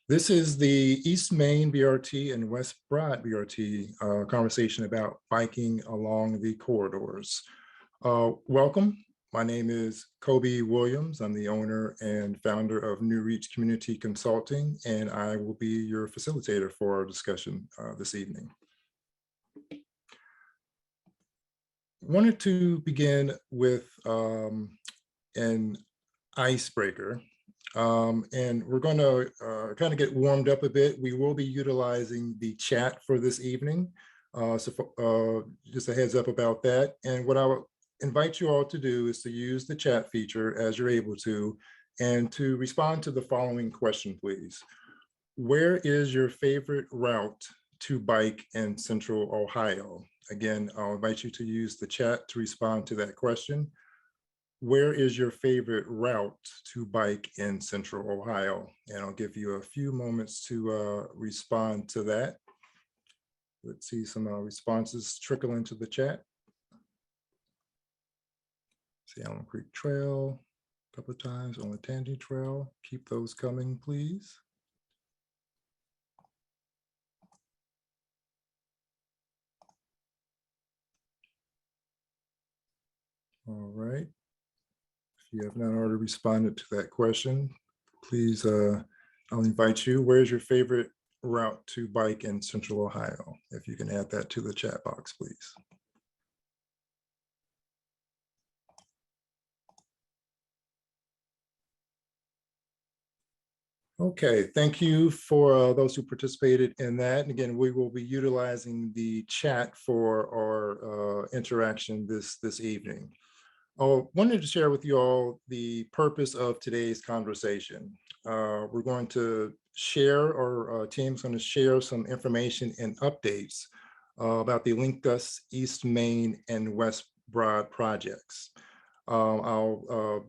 This is the East Main BRT and West Broad BRT conversation about biking along the corridors. Welcome. My name is Kobe Williams. I'm the owner and founder of New Reach Community Consulting, and I will be your facilitator for our discussion this evening. Wanted to begin with an icebreaker. And we're going to kind of get warmed up a bit. We will be utilizing the chat for this evening. Just a heads up about that. And what I would invite you all to do is to use the chat feature as you're able to, and to respond to the following question, please. Where is your favorite route to bike in Central Ohio? Again, I'll invite you to use the chat to respond to that question. Where is your favorite route to bike in Central Ohio? And I'll give you a few moments to respond to that. Let's see some responses trickle into the chat. See Allen Creek Trail a couple of times, on the Tangy Trail. Keep those coming, please. All right. If you have not already responded to that question, please, I'll invite you. Where's your favorite route to bike in Central Ohio? If you can add that to the chat box, please. Okay, thank you for those who participated in that. And again, we will be utilizing the chat for our interaction this evening. I wanted to share with you all the purpose of today's conversation. We're going to share, our team's going to share some information and updates about the LinkUs East Main and West Broad projects. I'll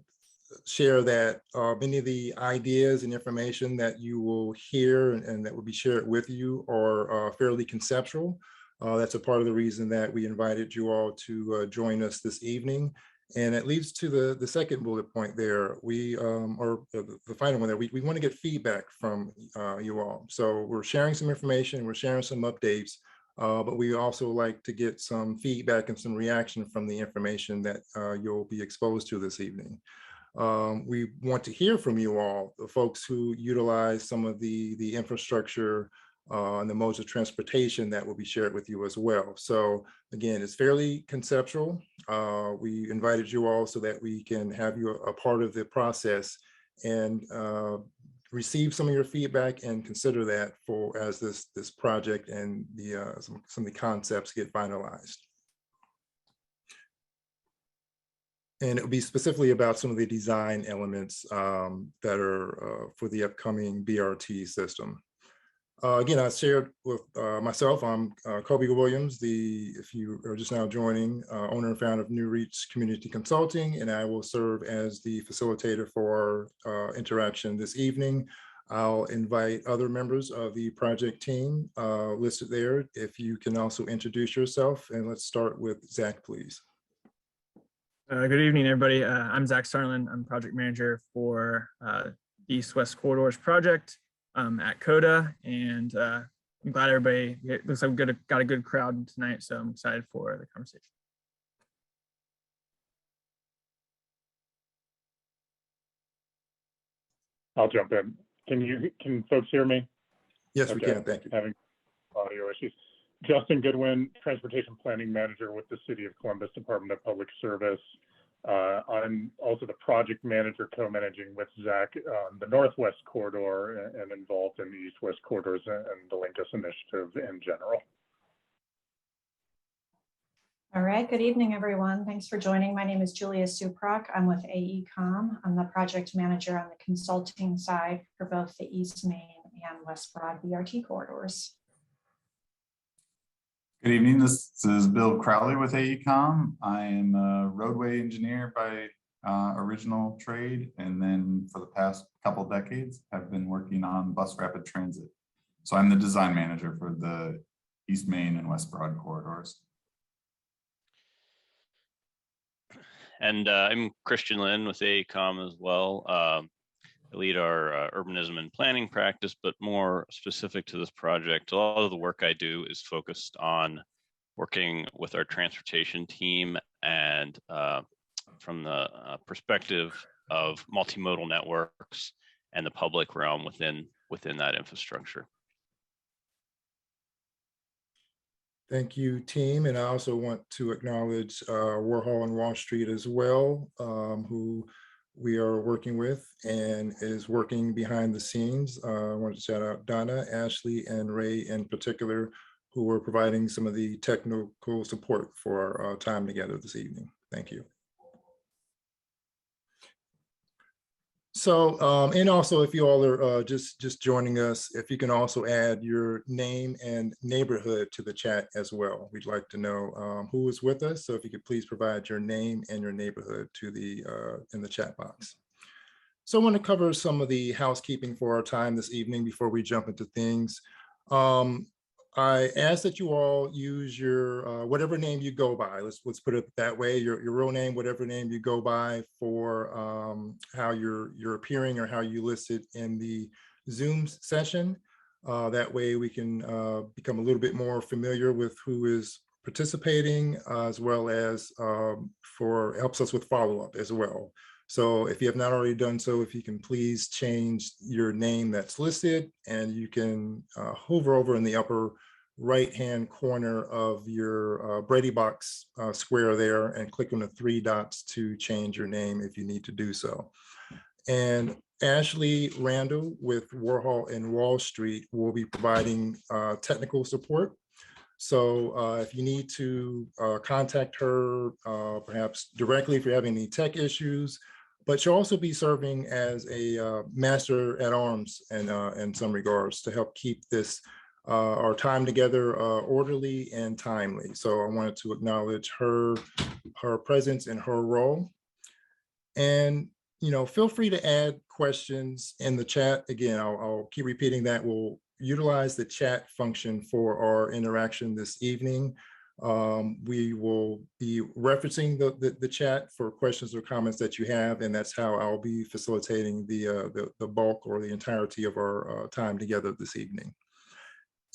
share that many of the ideas and information that you will hear and that will be shared with you are fairly conceptual. That's a part of the reason that we invited you all to join us this evening. And it leads to the second bullet point there. Or the final one there, we want to get feedback from you all. So we're sharing some information, we're sharing some updates, but we also like to get some feedback and some reaction from the information that you'll be exposed to this evening. We want to hear from you all, the folks who utilize some of the infrastructure and the modes of transportation that will be shared with you as well. So again, it's fairly conceptual. We invited you all so that we can have you a part of the process and receive some of your feedback and consider that for as this project and some of the concepts get finalized. And it will be specifically about some of the design elements that are for the upcoming BRT system. Again, I shared with myself, I'm Kobe Williams, if you are just now joining, owner and founder of New Reach Community Consulting, and I will serve as the facilitator for our interaction this evening. I'll invite other members of the project team listed there. If you can also introduce yourself, and let's start with Zach, please. Good evening, everybody. I'm Zach Sarlin. I'm project manager for the East-West Corridors project at CODA, and I'm glad everybody, it looks like we got a good crowd tonight, so I'm excited for the conversation. I'll jump in. Can folks hear me? Yes, okay. We can. Thank you. Having audio issues. Justin Goodwin, Transportation Planning Manager with the City of Columbus Department of Public Service. I'm also the project manager co-managing with Zach on the Northwest Corridor and involved in the East-West Corridors and the LinkUs initiative in general. All right, good evening, everyone. Thanks for joining. My name is Julia Suprock. I'm with AECOM. I'm the project manager on the consulting side for both the East Main and West Broad BRT corridors. Good evening, this is Bill Crowley with AECOM. I am a roadway engineer by original trade, and then for the past couple decades, I've been working on bus rapid transit. So I'm the design manager for the East Main and West Broad corridors. And I'm Christian Lin with AECOM as well. I lead our urbanism and planning practice, but more specific to this project, a lot of the work I do is focused on working with our transportation team and from the perspective of multimodal networks and the public realm within that infrastructure. Thank you, team. And I also want to acknowledge Warhol and Wall Street as well, who we are working with and is working behind the scenes. I want to shout out Donna, Ashley, and Ray in particular, who are providing some of the technical support for our time together this evening. Thank you. So, and also if you all are just joining us, if you can also add your name and neighborhood to the chat as well. We'd like to know who is with us. So if you could please provide your name and your neighborhood to the in the chat box. So I want to cover some of the housekeeping for our time this evening before we jump into things. I ask that you all use your whatever name you go by. Let's put it that way. Your real name, whatever name you go by, for how you're appearing or how you listed in the Zoom session. That way we can become a little bit more familiar with who is participating, as well as helps us with follow-up as well. So if you have not already done so, if you can please change your name that's listed, and you can hover over in the upper right-hand corner of your Brady box square there and click on the 3 dots to change your name if you need to do so. And Ashley Randall with Warhol and Wall Street will be providing technical support. So if you need to contact her, perhaps directly if you're having any tech issues, but she'll also be serving as a master at arms in some regards to help keep this our time together orderly and timely. So I wanted to acknowledge her presence and her role. And feel free to add questions in the chat. Again, I'll keep repeating that. We'll utilize the chat function for our interaction this evening. We will be referencing the chat for questions or comments that you have, and that's how I'll be facilitating the bulk or the entirety of our time together this evening.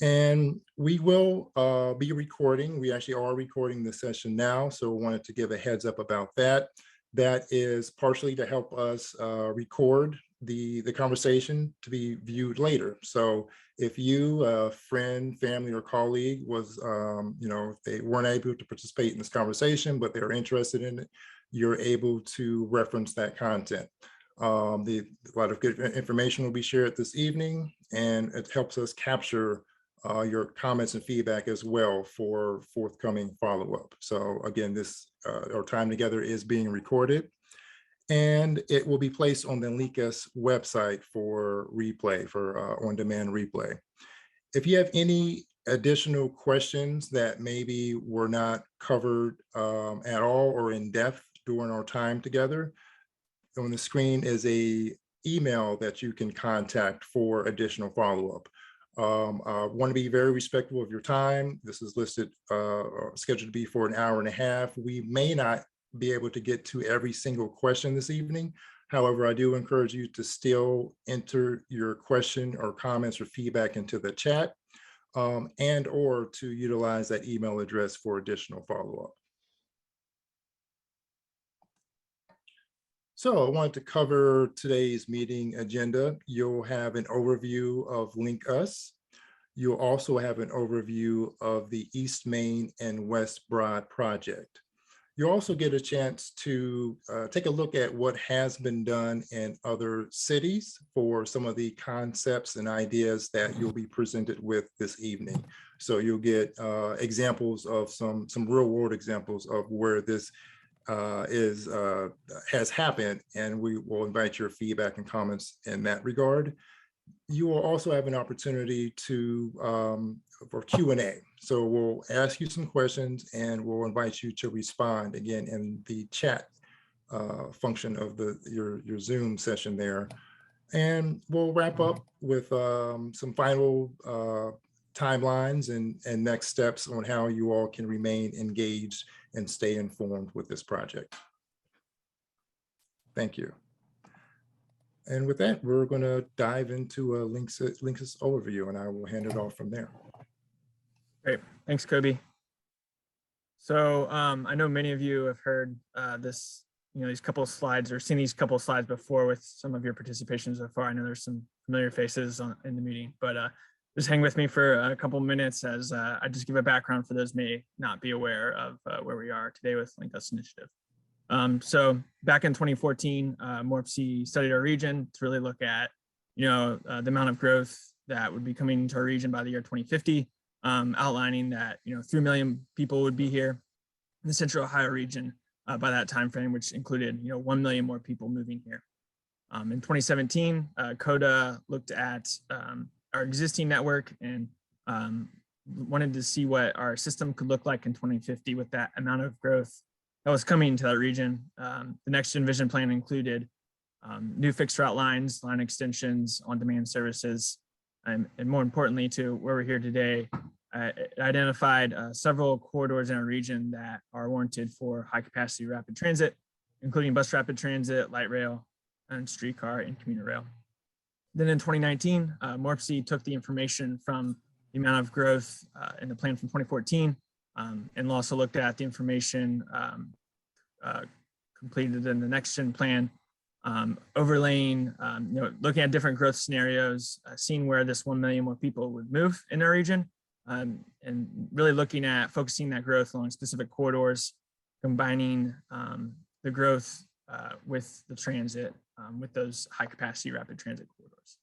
And we will be recording. We actually are recording the session now, so I wanted to give a heads up about that. That is partially to help us record the conversation to be viewed later. So if you, a friend, family, or colleague was, if they weren't able to participate in this conversation, but they're interested in it, you're able to reference that content. A lot of good information will be shared this evening, and it helps us capture your comments and feedback as well for forthcoming follow-up. So again, our time together is being recorded, and it will be placed on the LINKUS website for replay, for on-demand replay. If you have any additional questions that maybe were not covered at all or in depth during our time together, on the screen is an email that you can contact for additional follow-up. I want to be very respectful of your time. This is listed, scheduled to be for an hour and a half. We may not be able to get to every single question this evening. However, I do encourage you to still enter your question or comments or feedback into the chat, and or to utilize that email address for additional follow-up. So I wanted to cover today's meeting agenda. You'll have an overview of LINKUS. You'll also have an overview of the East Main and West Broad project. You'll also get a chance to take a look at what has been done in other cities for some of the concepts and ideas that you'll be presented with this evening. So you'll get examples of some real world examples of where this has happened, and we will invite your feedback and comments in that regard. You will also have an opportunity for Q&A. So we'll ask you some questions, and we'll invite you to respond again in the chat function of your Zoom session there. And we'll wrap up with some final timelines and next steps on how you all can remain engaged and stay informed with this project. Thank you. And with that, we're going to dive into a Links overview, and I will hand it off from there. Great. Thanks, Kobe. So I know many of you have heard these couple of slides or seen these couple of slides before with some of your participation so far. I know there's some familiar faces in the meeting, but just hang with me for a couple of minutes as I just give a background for those may not be aware of where we are today with Link Us Initiative. So back in 2014, MORPC studied our region to really look at, the amount of growth that would be coming into our region by the year 2050, outlining that, 3 million people would be here in the Central Ohio region by that time frame, which included, 1 million more people moving here. In 2017, CODA looked at our existing network and wanted to see what our system could look like in 2050 with that amount of growth that was coming to that region. The Next Gen Vision Plan included new fixed route lines, line extensions, on-demand services, and more importantly to where we're here today, it identified several corridors in our region that are warranted for high capacity rapid transit, including bus rapid transit, light rail, and streetcar and commuter rail. Then in 2019, MORPC took the information from the amount of growth in the plan from 2014 and also looked at the information completed in the Next Gen plan, overlaying, looking at different growth scenarios, seeing where this 1 million more people would move in our region, and really looking at focusing that growth along specific corridors, combining the growth with the transit, with those high capacity rapid transit corridors.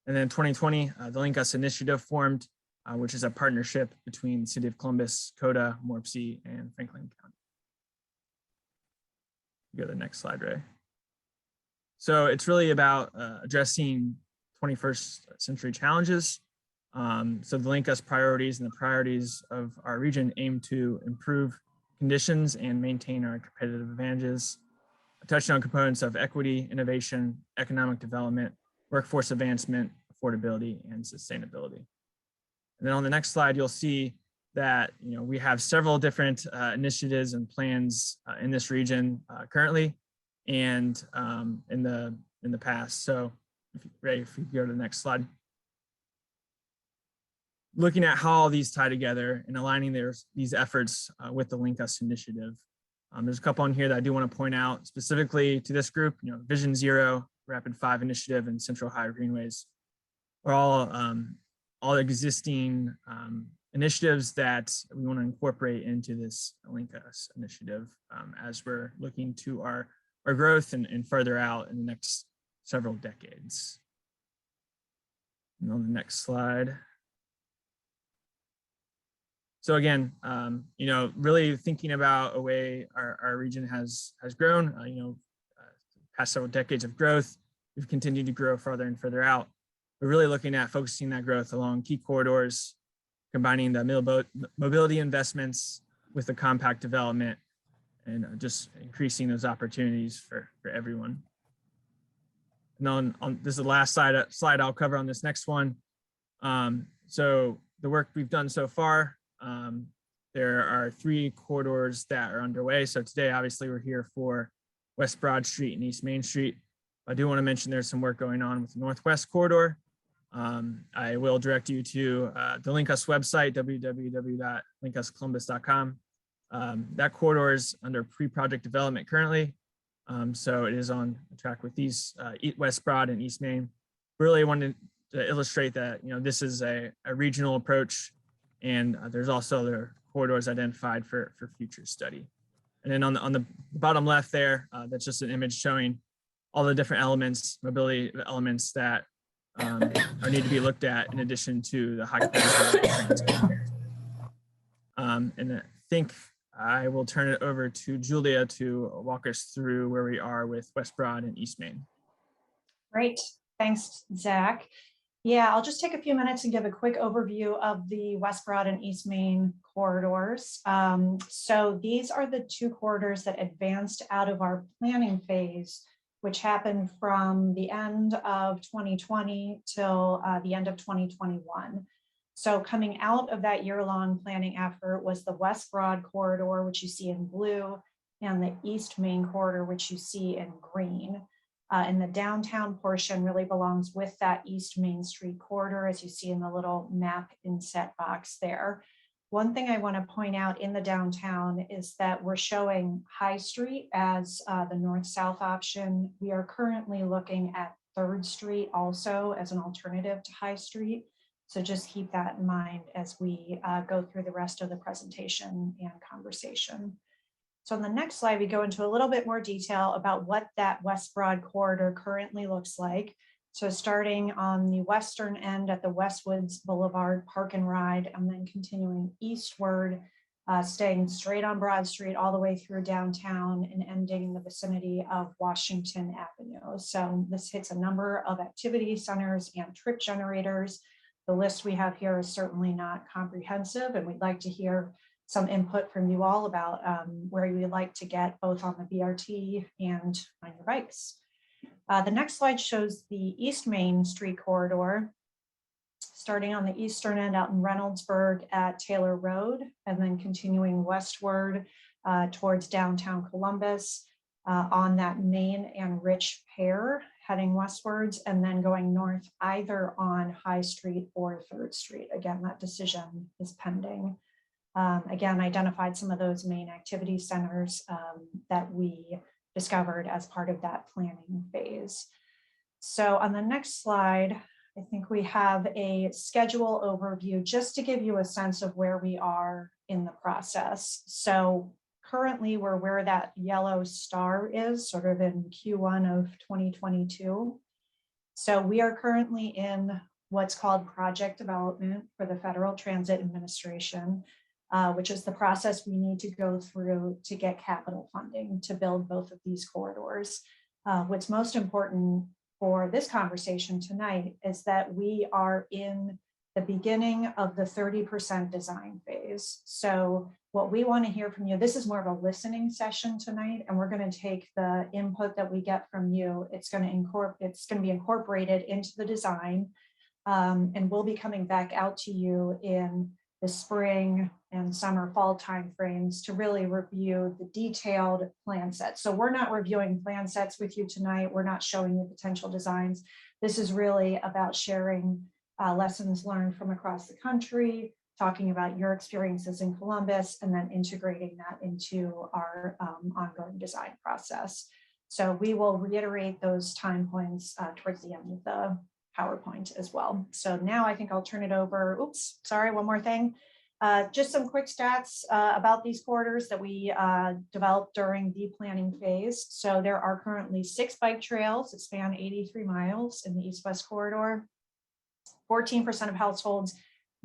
And then in 2020, the Link Us Initiative formed, which is a partnership between the City of Columbus, CODA, MORPC, and Franklin County. Go to the next slide, Ray. So it's really about addressing 21st century challenges. So the Link Us priorities and the priorities of our region aim to improve conditions and maintain our competitive advantages, touching on components of equity, innovation, economic development, workforce advancement, affordability, and sustainability. And then on the next slide, you'll see that we have several different initiatives and plans in this region currently and in the past. So if you go to the next slide. Looking at how all these tie together and aligning these efforts with the Link Us Initiative. There's a couple on here that I do want to point out specifically to this group, Vision Zero, Rapid 5 Initiative, and Central Ohio Greenways are all existing initiatives that we want to incorporate into this Link Us Initiative as we're looking to our growth and further out in the next several decades. And on the next slide. So again, really thinking about a way our region has grown, past several decades of growth, we've continued to grow further and further out. We're really looking at focusing that growth along key corridors, combining the mobility investments with the compact development, and just increasing those opportunities for everyone. And on this is the last slide I'll cover on this next one. So the work we've done so far, there are 3 corridors that are underway. So today, obviously, we're here for West Broad Street and East Main Street. I do want to mention there's some work going on with the Northwest Corridor. I will direct you to the Link Us website, www.linkuscolumbus.com. That corridor is under pre-project development currently. So it is on track with these West Broad and East Main. Really wanted to illustrate that this is a regional approach, and there's also other corridors identified for future study. And then on the bottom left there, that's just an image showing all the different elements, mobility elements that need to be looked at in addition to the high capacity transit. And I think I will turn it over to Julia to walk us through where we are with West Broad and East Main. Great, thanks, Zach. Yeah, I'll just take a few minutes and give a quick overview of the West Broad and East Main corridors. So these are the 2 corridors that advanced out of our planning phase, which happened from the end of 2020 till the end of 2021. So coming out of that year-long planning effort was the West Broad corridor, which you see in blue, and the East Main corridor, which you see in green. And the downtown portion really belongs with that East Main Street corridor, as you see in the little map inset box there. One thing I want to point out in the downtown is that we're showing High Street as the north-south option. We are currently looking at 3rd Street also as an alternative to High Street. So just keep that in mind as we go through the rest of the presentation and conversation. So on the next slide, we go into a little bit more detail about what that West Broad corridor currently looks like. So starting on the western end at the Westwoods Boulevard Park and Ride, and then continuing eastward, staying straight on Broad Street all the way through downtown and ending in the vicinity of Washington Avenue. So this hits a number of activity centers and trip generators. The list we have here is certainly not comprehensive, and we'd like to hear some input from you all about where you would like to get both on the BRT and on your bikes. The next slide shows the East Main Street corridor, starting on the eastern end out in Reynoldsburg at Taylor Road, and then continuing westward towards downtown Columbus on that Main and Rich pair, heading westwards, and then going north either on High Street or 3rd Street. Again, that decision is pending. Again, identified some of those main activity centers that we discovered as part of that planning phase. So on the next slide, I think we have a schedule overview just to give you a sense of where we are in the process. So currently we're where that yellow star is, sort of in Q1 of 2022. So we are currently in what's called project development for the Federal Transit Administration, which is the process we need to go through to get capital funding to build both of these corridors. What's most important for this conversation tonight is that we are in the beginning of the 30% design phase. So what we want to hear from you, this is more of a listening session tonight, and we're going to take the input that we get from you. It's going to be incorporated into the design, and we'll be coming back out to you in the spring and summer, fall timeframes to really review the detailed plan sets. So we're not reviewing plan sets with you tonight. We're not showing you potential designs. This is really about sharing lessons learned from across the country, talking about your experiences in Columbus, and then integrating that into our ongoing design process. So we will reiterate those time points towards the end of the PowerPoint as well. So now I think I'll turn it over. Oops, sorry, one more thing. Just some quick stats about these corridors that we developed during the planning phase. So there are currently 6 bike trails that span 83 miles in the East-West corridor. 14% of households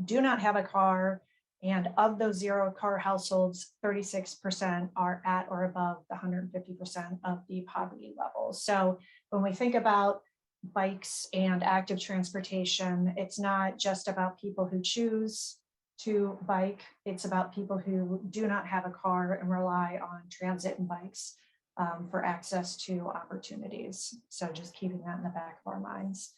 do not have a car, and of those 0-car households, 36% are at or above the 150% of the poverty level. So when we think about bikes and active transportation, it's not just about people who choose to bike, it's about people who do not have a car and rely on transit and bikes for access to opportunities. So just keeping that in the back of our minds.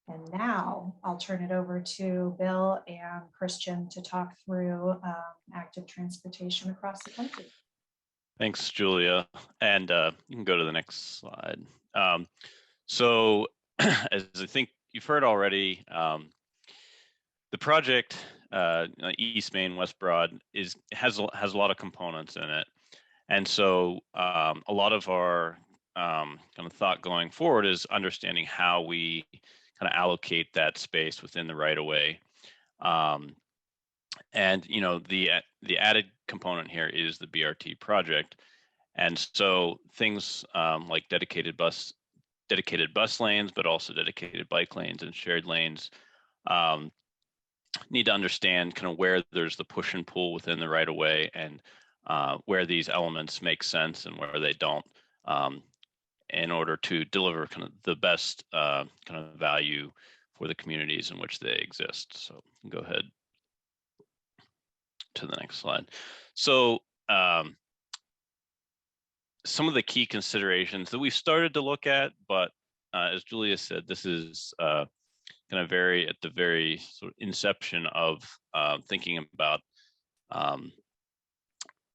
And now I'll turn it over to Bill and Christian to talk through active transportation across the country. Thanks, Julia. And you can go to the next slide. So as I think you've heard already, the project East Main, West Broad has a lot of components in it. And so a lot of our kind of thought going forward is understanding how we kind of allocate that space within the right of way. And you know, the added component here is the BRT project. And so things like dedicated bus lanes, but also dedicated bike lanes and shared lanes need to understand kind of where there's the push and pull within the right of way, and where these elements make sense and where they don't, in order to deliver kind of the best kind of value for the communities in which they exist. So go ahead to the next slide. So some of the key considerations that we've started to look at, but as Julia said, this is kind of at the very sort of inception of thinking about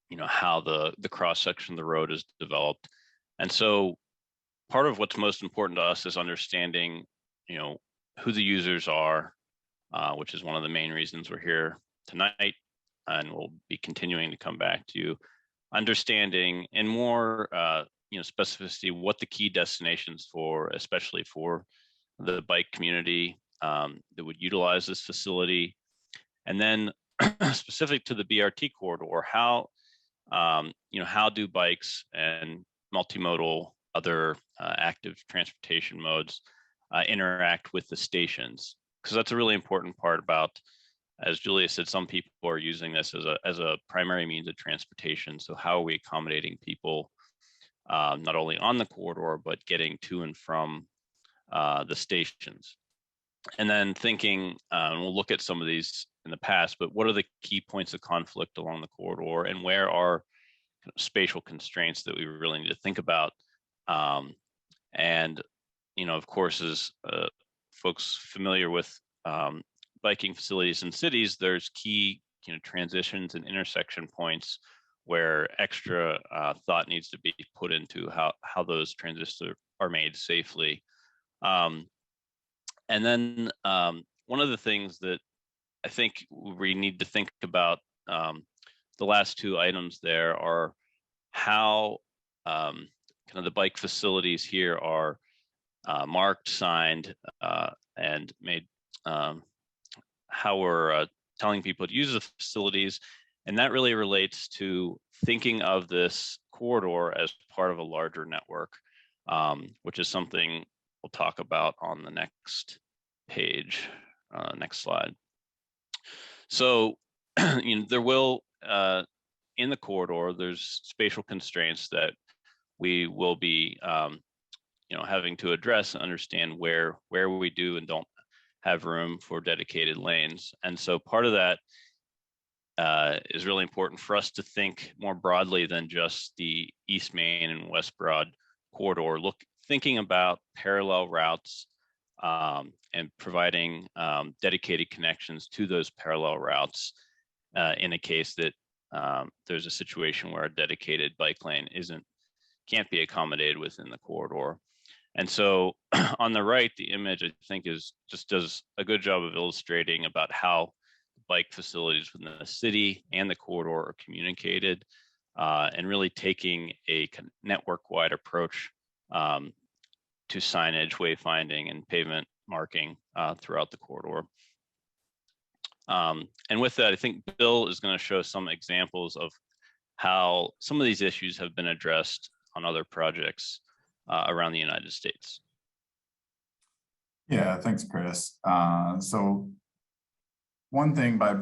you know, how the cross section of the road is developed. And so part of what's most important to us is understanding, who the users are, which is one of the main reasons we're here tonight, and we'll be continuing to come back to understanding in more specificity what the key destinations for, especially for the bike community that would utilize this facility, and then specific to the BRT corridor, how do bikes and multimodal other active transportation modes interact with the stations? Because that's a really important part about, as Julia said, some people are using this as a primary means of transportation. So how are we accommodating people not only on the corridor, but getting to and from the stations? And then thinking, and we'll look at some of these in the past, but what are the key points of conflict along the corridor, and where are spatial constraints that we really need to think about? And, of course, as folks familiar with biking facilities in cities, there's key, transitions and intersection points where extra thought needs to be put into how those transitions are made safely. And then one of the things that I think we need to think about, the last two items there are how kind of the bike facilities here are marked, signed, and made, how we're telling people to use the facilities. And that really relates to thinking of this corridor as part of a larger network, which is something we'll talk about on the next page, next slide. So, there will, in the corridor, there's spatial constraints that we will be, having to address and understand where we do and don't have room for dedicated lanes. And so part of that is really important for us to think more broadly than just the East Main and West Broad corridor, thinking about parallel routes and providing dedicated connections to those parallel routes in a case that there's a situation where a dedicated bike lane can't be accommodated within the corridor. And so on the right, the image, I think, just does a good job of illustrating about how bike facilities within the city and the corridor are communicated, and really taking a network-wide approach to signage, wayfinding, and pavement marking throughout the corridor. And with that, I think Bill is going to show some examples of how some of these issues have been addressed on other projects around the United States. Yeah, thanks, Chris. So one thing, by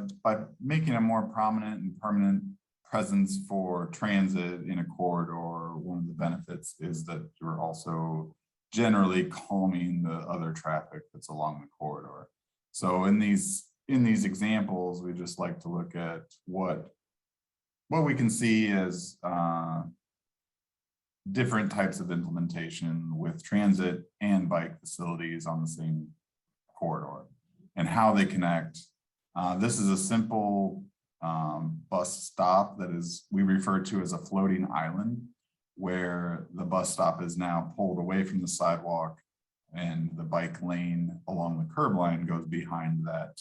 making a more prominent and permanent presence for transit in a corridor, one of the benefits is that you're also generally calming the other traffic that's along the corridor. So in these examples, we just like to look at what we can see as different types of implementation with transit and bike facilities on the same corridor and how they connect. This is a simple bus stop that we refer to as a floating island, where the bus stop is now pulled away from the sidewalk and the bike lane along the curb line goes behind that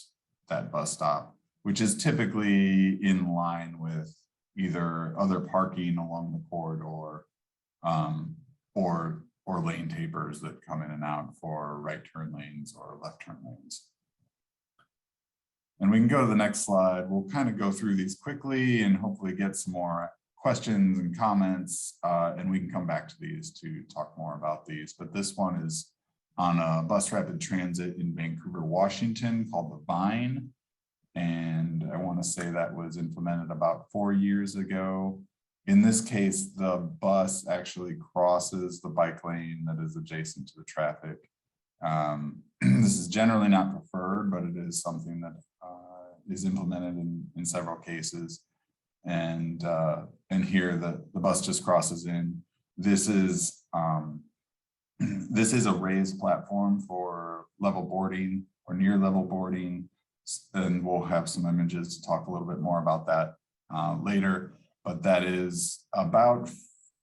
bus stop, which is typically in line with either other parking along the corridor or lane tapers that come in and out for right turn lanes or left turn lanes. And we can go to the next slide. We'll kind of go through these quickly and hopefully get some more questions and comments, and we can come back to these to talk more about these. But this one is on a bus rapid transit in Vancouver, Washington, called the Vine. And I want to say that was implemented about 4 years ago. In this case, the bus actually crosses the bike lane that is adjacent to the traffic. This is generally not preferred, but it is something that is implemented in several cases. And here the bus just crosses in. This is a raised platform for level boarding or near level boarding, and we'll have some images to talk a little bit more about that later. But that is about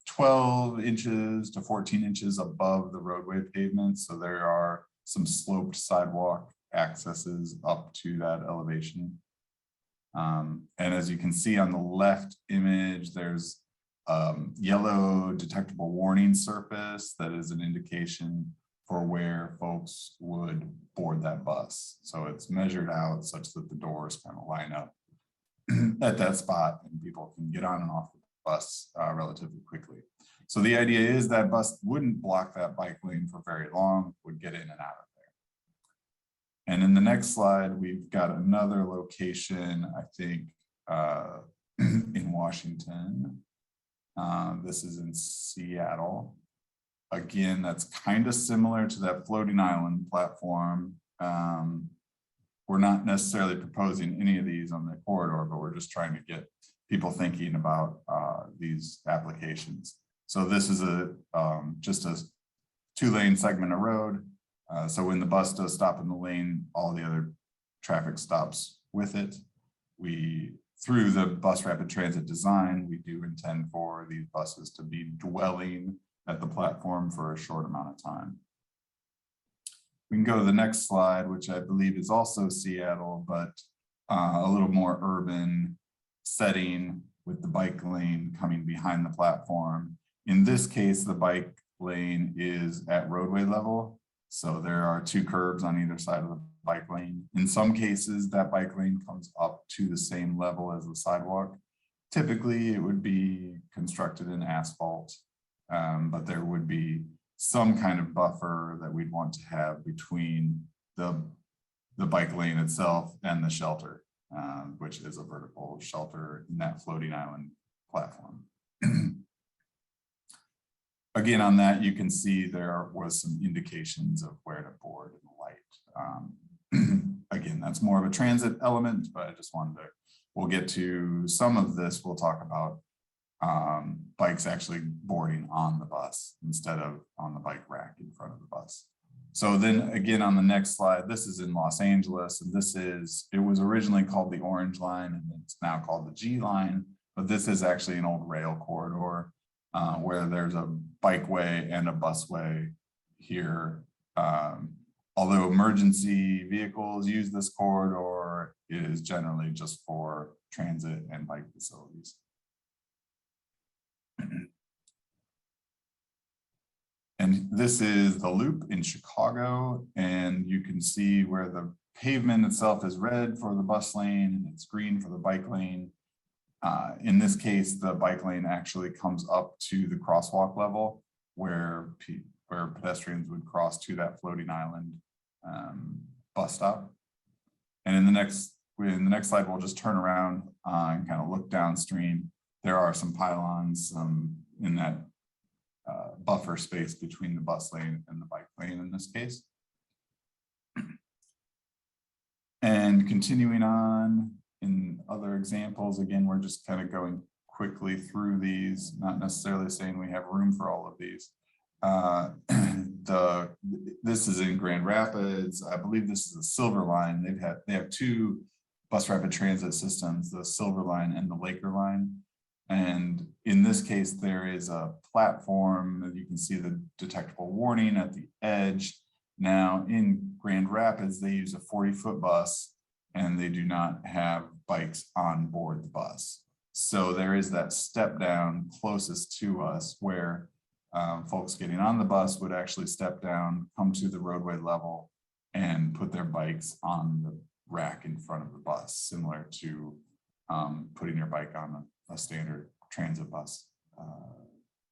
12 inches to 14 inches above the roadway pavement. So there are some sloped sidewalk accesses up to that elevation. And as you can see on the left image, there's yellow detectable warning surface that is an indication for where folks would board that bus. So it's measured out such that the doors kind of line up at that spot and people can get on and off the bus relatively quickly. So the idea is that bus wouldn't block that bike lane for very long, would get in and out of there. And in the next slide, we've got another location, I think, in Washington. This is in Seattle. Again, that's kind of similar to that floating island platform. We're not necessarily proposing any of these on the corridor, but we're just trying to get people thinking about these applications. So this is just a 2-lane segment of road. So when the bus does stop in the lane, all the other traffic stops with it. Through the bus rapid transit design, we do intend for these buses to be dwelling at the platform for a short amount of time. We can go to the next slide, which I believe is also Seattle, but a little more urban setting with the bike lane coming behind the platform. In this case, the bike lane is at roadway level. So there are 2 curbs on either side of the bike lane. In some cases, that bike lane comes up to the same level as the sidewalk. Typically, it would be constructed in asphalt, but there would be some kind of buffer that we'd want to have between the bike lane itself and the shelter, which is a vertical shelter in that floating island platform. Again, on that, you can see there was some indications of where to board in the light. Again, that's more of a transit element, but I just wanted to, we'll get to some of this. We'll talk about bikes actually boarding on the bus instead of on the bike rack in front of the bus. So then again, on the next slide, this is in Los Angeles, and it was originally called the Orange Line, and it's now called the G Line, but this is actually an old rail corridor where there's a bikeway and a busway here. Although emergency vehicles use this corridor, it is generally just for transit and bike facilities. And this is the Loop in Chicago, and you can see where the pavement itself is red for the bus lane and it's green for the bike lane. In this case, the bike lane actually comes up to the crosswalk level where pedestrians would cross to that floating island bus stop. And in the next slide, we'll just turn around and kind of look downstream. There are some pylons in that buffer space between the bus lane and the bike lane in this case. And continuing on in other examples, again, we're just kind of going quickly through these, not necessarily saying we have room for all of these. This is in Grand Rapids. I believe this is the Silver Line. They have 2 bus rapid transit systems, the Silver Line and the Laker Line. And in this case, there is a platform. You can see the detectable warning at the edge. Now in Grand Rapids, they use a 40-foot bus and they do not have bikes on board the bus. So there is that step down closest to us where folks getting on the bus would actually step down, come to the roadway level and put their bikes on the rack in front of the bus, similar to putting your bike on a standard transit bus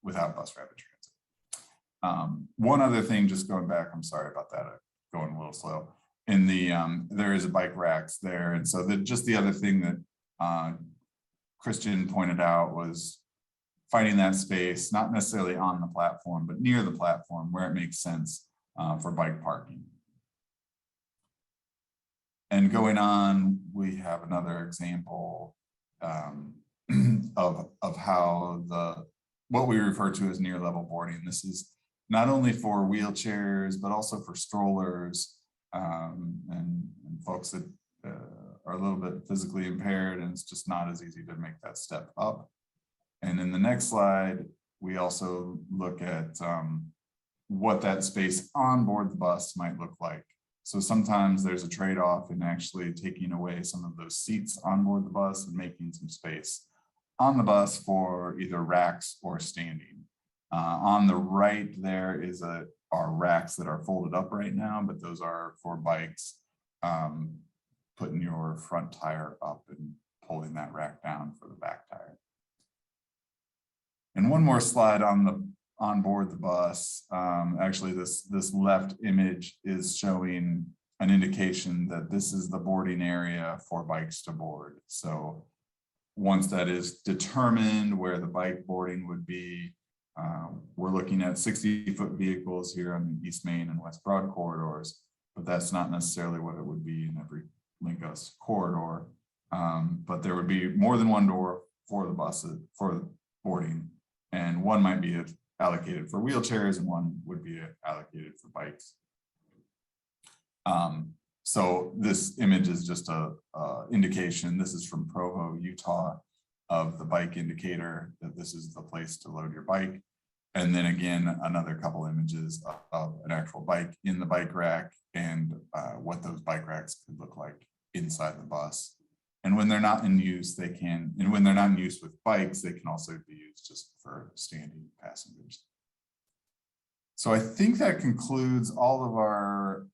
without bus rapid transit. One other thing, just going back, I'm sorry about that, I'm going a little slow. In the there is a bike racks there, and so just the other thing that Christian pointed out was finding that space, not necessarily on the platform, but near the platform where it makes sense for bike parking. And going on, we have another example of how what we refer to as near level boarding. This is not only for wheelchairs, but also for strollers and folks that are a little bit physically impaired, and it's just not as easy to make that step up. And in the next slide, we also look at what that space on board the bus might look like. So sometimes there's a trade-off in actually taking away some of those seats on board the bus and making some space on the bus for either racks or standing. On the right there is are racks that are folded up right now, but those are for bikes, putting your front tire up and pulling that rack down for the back tire. And one more slide on board the bus. Actually, this left image is showing an indication that this is the boarding area for bikes to board. So once that is determined where the bike boarding would be, we're looking at 60-foot vehicles here on the East Main and West Broad corridors, but that's not necessarily what it would be in every Link-Us corridor. But there would be more than one door for the buses, for the boarding, and one might be allocated for wheelchairs and one would be allocated for bikes. So this image is just a indication. This is from Provo, Utah, of the bike indicator that this is the place to load your bike. And then again, another couple images of an actual bike in the bike rack and what those bike racks could look like inside the bus. And when they're not in use, they can, and when they're not in use with bikes, they can also be used just for standing passengers. So I think that concludes all of our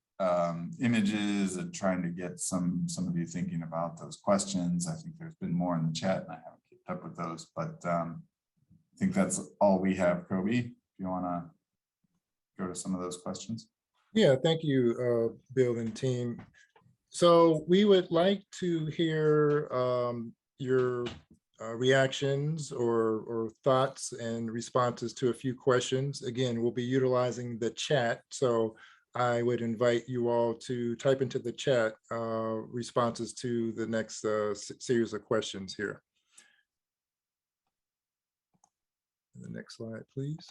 images and trying to get some of you thinking about those questions. I think there's been more in the chat and I haven't kept up with those, but I think that's all we have. Kobe, if you want to go to some of those questions. Yeah, thank you, Bill and team. So we would like to hear your reactions or thoughts and responses to a few questions. Again, we'll be utilizing the chat. So I would invite you all to type into the chat responses to the next series of questions here. The next slide, please.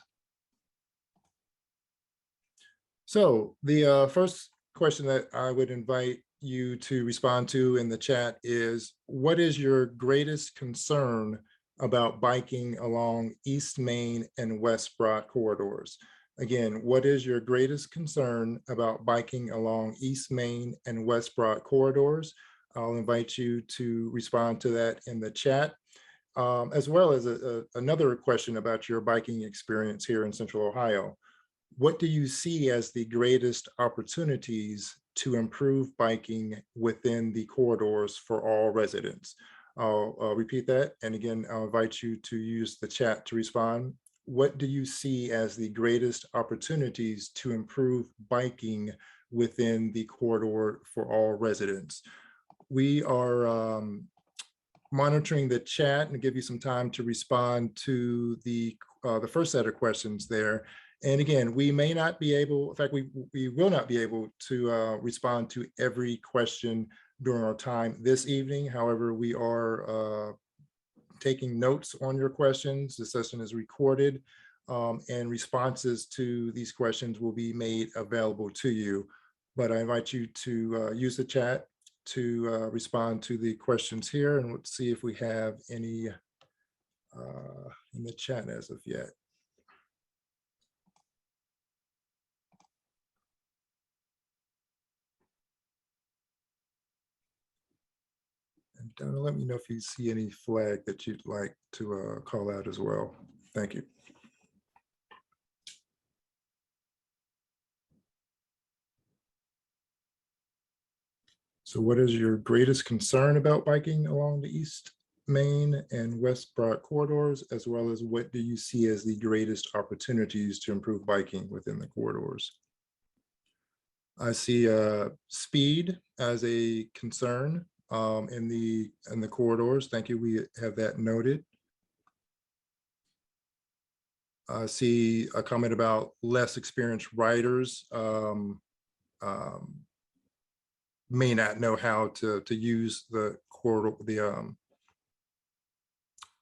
So the first question that I would invite you to respond to in the chat is, what is your greatest concern about biking along East Main and West Broad corridors? Again, what is your greatest concern about biking along East Main and West Broad corridors? I'll invite you to respond to that in the chat, as well as another question about your biking experience here in Central Ohio. What do you see as the greatest opportunities to improve biking within the corridors for all residents? I'll repeat that. And again, I'll invite you to use the chat to respond. What do you see as the greatest opportunities to improve biking within the corridor for all residents? We are monitoring the chat and give you some time to respond to the first set of questions there. And again, we may not be able, in fact, we will not be able to respond to every question during our time this evening. However, we are taking notes on your questions. The session is recorded and responses to these questions will be made available to you. But I invite you to use the chat to respond to the questions here, and let's see if we have any in the chat as of yet. And Donna, let me know if you see any flag that you'd like to call out as well. Thank you. So what is your greatest concern about biking along the East Main and West Broad corridors, as well as what do you see as the greatest opportunities to improve biking within the corridors? I see speed as a concern in the corridors. Thank you. We have that noted. I see a comment about less experienced riders may not know how to use the corridor,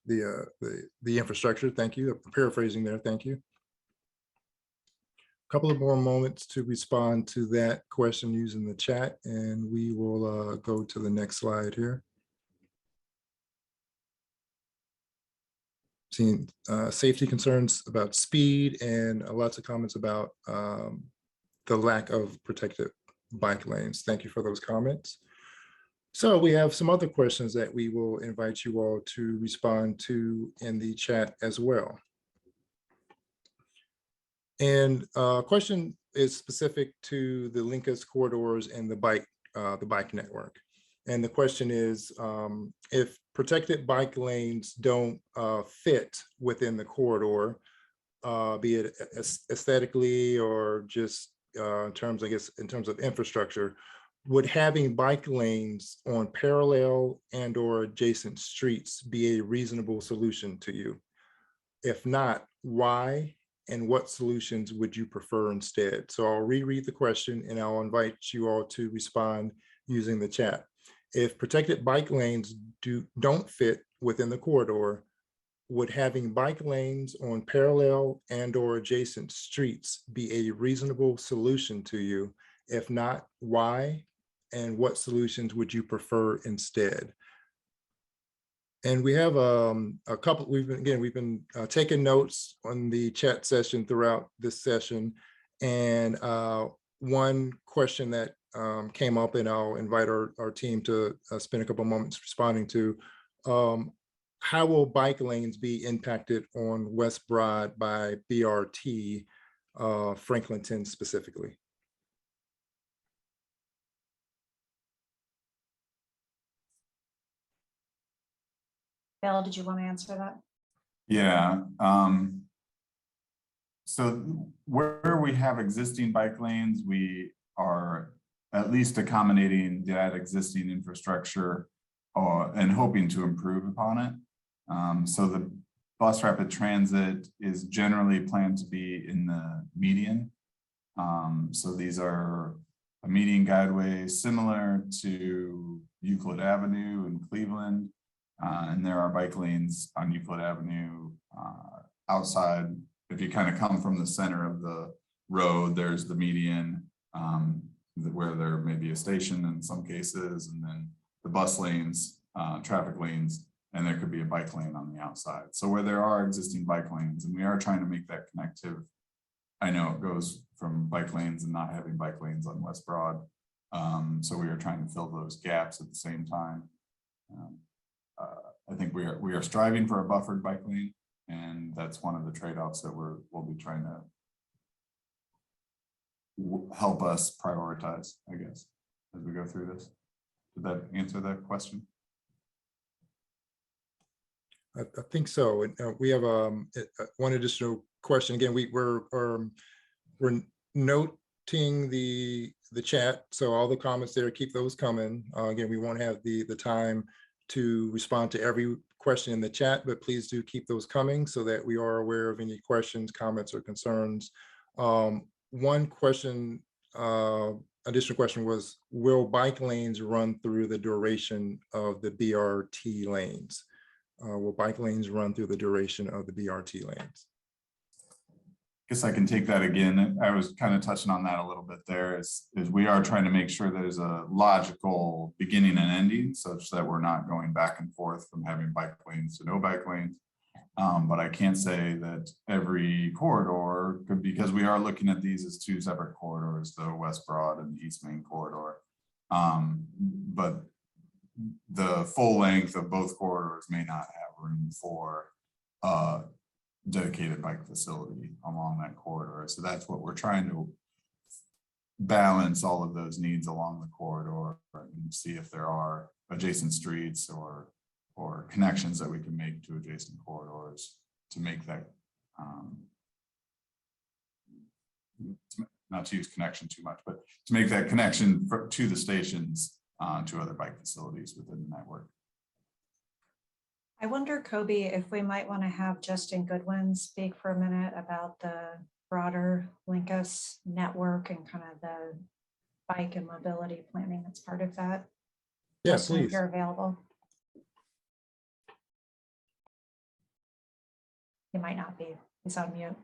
the infrastructure. Thank you. I'm paraphrasing there. Thank you. A couple of more moments to respond to that question using the chat, and we will go to the next slide here. seen safety concerns about speed and lots of comments about the lack of protected bike lanes. Thank you for those comments. So we have some other questions that we will invite you all to respond to in the chat as well. And question is specific to the Lincus corridors and the bike network. And the question is, if protected bike lanes don't fit within the corridor, be it aesthetically or just in terms, I guess, in terms of infrastructure, would having bike lanes on parallel and or adjacent streets be a reasonable solution to you? If not, why? And what solutions would you prefer instead? So I'll reread the question and I'll invite you all to respond using the chat. If protected bike lanes don't fit within the corridor, would having bike lanes on parallel and or adjacent streets be a reasonable solution to you? If not, why? And what solutions would you prefer instead? And we have a couple, we've been taking notes on the chat session throughout this session. And one question that came up, and I'll invite our team to spend a couple moments responding to, how will bike lanes be impacted on West Broad by BRT, Franklinton specifically? Bill, did you want to answer that? Yeah. So where we have existing bike lanes, we are at least accommodating that existing infrastructure and hoping to improve upon it. So the bus rapid transit is generally planned to be in the median. So these are a median guideway similar to Euclid Avenue in Cleveland. And there are bike lanes on Euclid Avenue outside. If you kind of come from the center of the road, there's the median where there may be a station in some cases, and then the bus lanes, traffic lanes, and there could be a bike lane on the outside. So where there are existing bike lanes, and we are trying to make that connective. I know it goes from bike lanes and not having bike lanes on West Broad. So we are trying to fill those gaps at the same time. I think we are striving for a buffered bike lane, and that's one of the trade-offs that we'll be trying to help us prioritize, I guess, as we go through this. Did that answer that question? I think so. And we have one additional question. Again, we're noting the chat, so all the comments there, keep those coming. Again, we won't have the time to respond to every question in the chat, but please do keep those coming so that we are aware of any questions, comments, or concerns. One question, additional question was, will bike lanes run through the duration of the BRT lanes? Will bike lanes run through the duration of the BRT lanes? I guess I can take that again. I was kind of touching on that a little bit there, is we are trying to make sure there's a logical beginning and ending such that we're not going back and forth from having bike lanes to no bike lanes. But I can't say that every corridor could, because we are looking at these as two separate corridors, the West Broad and the East Main corridor. But the full length of both corridors may not have room for dedicated bike facility along that corridor. So that's what we're trying to balance, all of those needs along the corridor, and see if there are adjacent streets or connections that we can make to adjacent corridors to make that, not to use connection too much, but to make that connection to the stations to other bike facilities within the network. I wonder, Kobe, if we might want to have Justin Goodwin speak for a minute about the broader Lincus network and kind of the bike and mobility planning that's part of that. Yeah, Justin, if please. you're available. He might not be. He's on mute.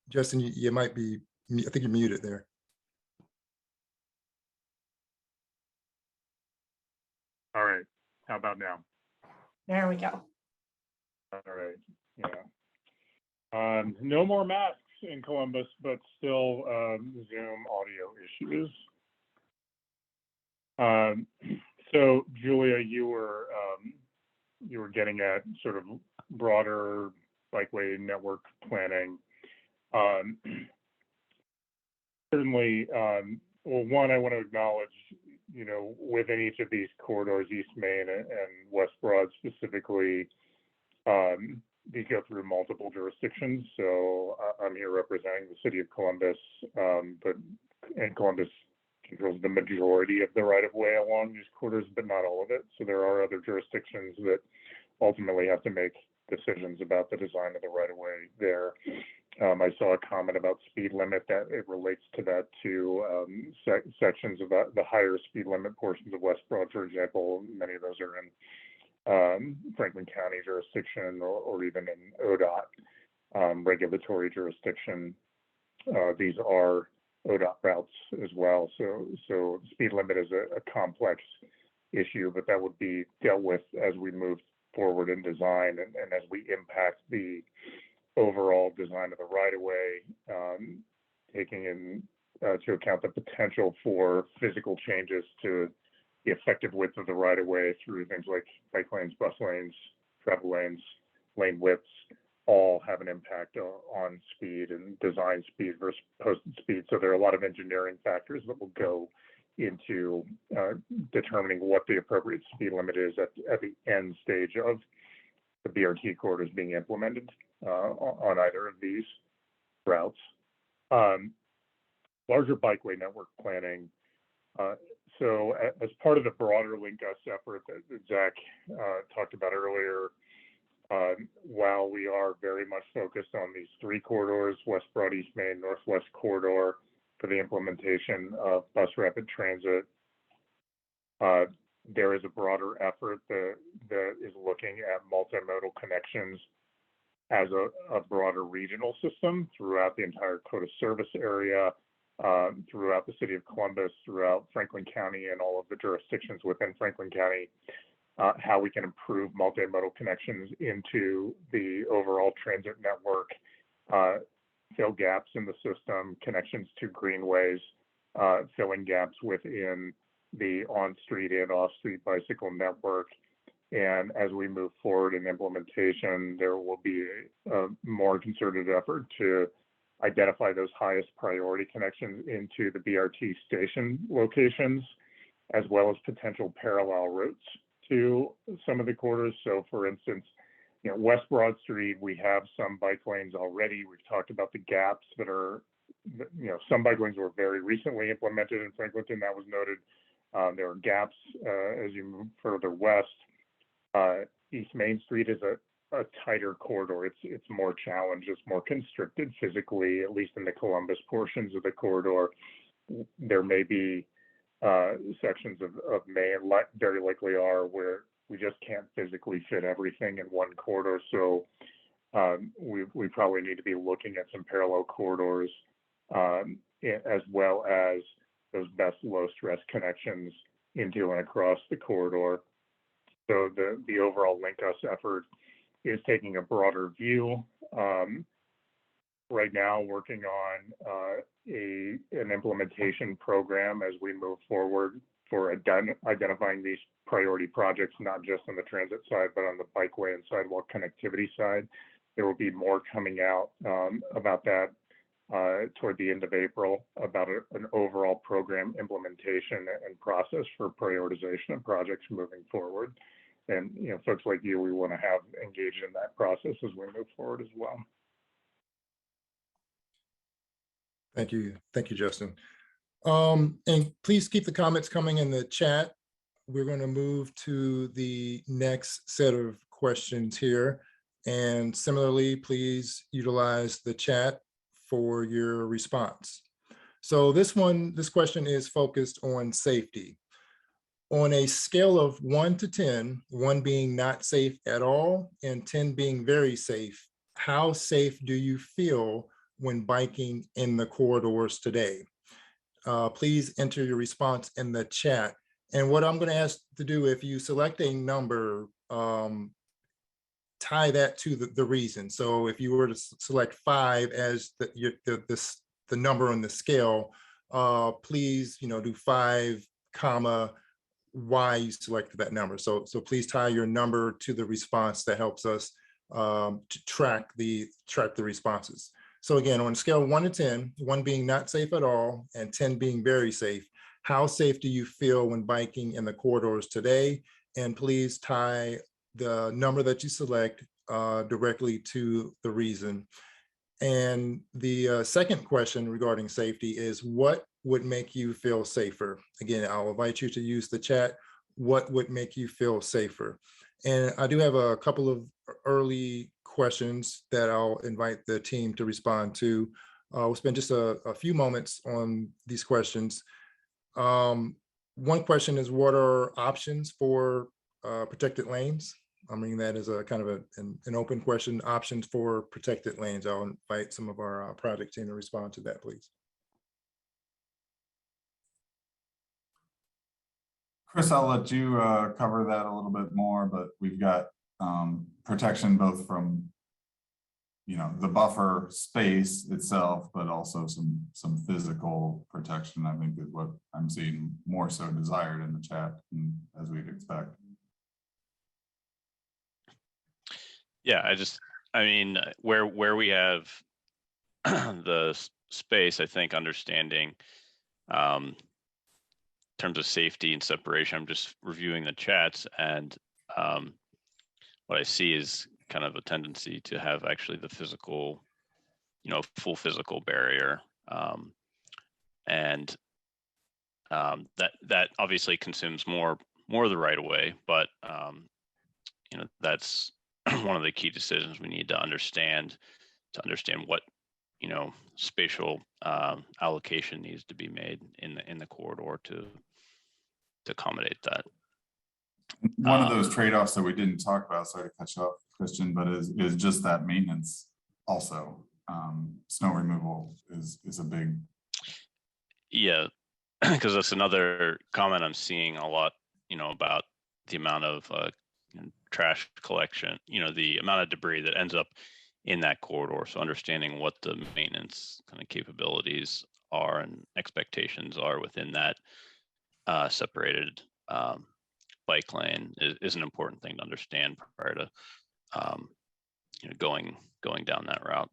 Justin, you might be, I think you're muted there. All right. How about now? There we go. All right, yeah. No more masks in Columbus, but still Zoom audio issues. So Julia, you were getting at sort of broader bikeway network planning. Certainly, well, one, I want to acknowledge, within each of these corridors, East Main and West Broad specifically, these go through multiple jurisdictions. So I'm here representing the city of Columbus, and Columbus controls the majority of the right-of-way along these corridors, but not all of it. So there are other jurisdictions that ultimately have to make decisions about the design of the right-of-way there. I saw a comment about speed limit that it relates to that too. Sections of the higher speed limit portions of West Broad, for example, many of those are in Franklin County jurisdiction or even in ODOT regulatory jurisdiction. These are ODOT routes as well. So speed limit is a complex issue, but that would be dealt with as we move forward in design and as we impact the overall design of the right-of-way, taking into account the potential for physical changes to the effective width of the right-of-way through things like bike lanes, bus lanes, travel lanes, lane widths, all have an impact on speed and design speed versus posted speed. So there are a lot of engineering factors that will go into determining what the appropriate speed limit is at the end stage of the BRT corridors being implemented on either of these routes. Larger bikeway network planning. So as part of the broader Link-Us effort that Zach talked about earlier, while we are very much focused on these three corridors, West Broad, East Main, Northwest Corridor, for the implementation of bus rapid transit, there is a broader effort that is looking at multimodal connections as a broader regional system throughout the entire CODA service area, throughout the city of Columbus, throughout Franklin County and all of the jurisdictions within Franklin County, how we can improve multimodal connections into the overall transit network, fill gaps in the system, connections to greenways, filling gaps within the on-street and off-street bicycle network. And as we move forward in implementation, there will be a more concerted effort to identify those highest priority connections into the BRT station locations, as well as potential parallel routes to some of the corridors. So for instance, West Broad Street, we have some bike lanes already. We've talked about the gaps that are, some bike lanes were very recently implemented in Franklinton, that was noted. There are gaps as you move further west. East Main Street is a tighter corridor. It's more challenged, it's more constricted physically, at least in the Columbus portions of the corridor. There may be sections of Main, very likely are, where we just can't physically fit everything in one corridor. So we probably need to be looking at some parallel corridors, as well as those best low stress connections into and across the corridor. So the overall Link-Us effort is taking a broader view. Right now, working on an implementation program as we move forward for identifying these priority projects, not just on the transit side, but on the bikeway and sidewalk connectivity side. There will be more coming out about that toward the end of April, about an overall program implementation and process for prioritization of projects moving forward. And folks like you, we want to have engaged in that process as we move forward as well. Thank you, Justin. And please keep the comments coming in the chat. We're going to move to the next set of questions here. And similarly, please utilize the chat for your response. So this question is focused on safety. On a scale of 1 to 10, 1 being not safe at all and 10 being very safe, how safe do you feel when biking in the corridors today? Please enter your response in the chat. And what I'm going to ask to do, if you select a number, tie that to the reason. So if you were to select 5 as the number on the scale, please, do 5, comma, why you selected that number. So please tie your number to the response. That helps us to track the responses. So again, on a scale of 1 to 10, 1 being not safe at all and 10 being very safe, how safe do you feel when biking in the corridors today? And please tie the number that you select directly to the reason. And the second question regarding safety is, what would make you feel safer? Again, I'll invite you to use the chat. What would make you feel safer? And I do have a couple of early questions that I'll invite the team to respond to. We'll spend just a few moments on these questions. One question is, what are options for protected lanes? I'm reading that as a kind of an open question. Options for protected lanes. I'll invite some of our project team to respond to that, please. Chris, I'll let you cover that a little bit more, but we've got protection both from, the buffer space itself, but also some physical protection, I think, is what I'm seeing more so desired in the chat, as we'd expect. Yeah, where we have the space, I think understanding in terms of safety and separation, I'm just reviewing the chats, and what I see is kind of a tendency to have actually the physical, full physical barrier. And that obviously consumes more of the right of way, but that's one of the key decisions we need to understand what spatial allocation needs to be made in the corridor to accommodate that. One of those trade-offs that we didn't talk about, sorry to cut you off, Christian, but is just that maintenance also. Snow removal is a big. Yeah, because that's another comment I'm seeing a lot, about the amount of trash collection, the amount of debris that ends up in that corridor. So understanding what the maintenance kind of capabilities are and expectations are within that separated bike lane is an important thing to understand prior to going down that route.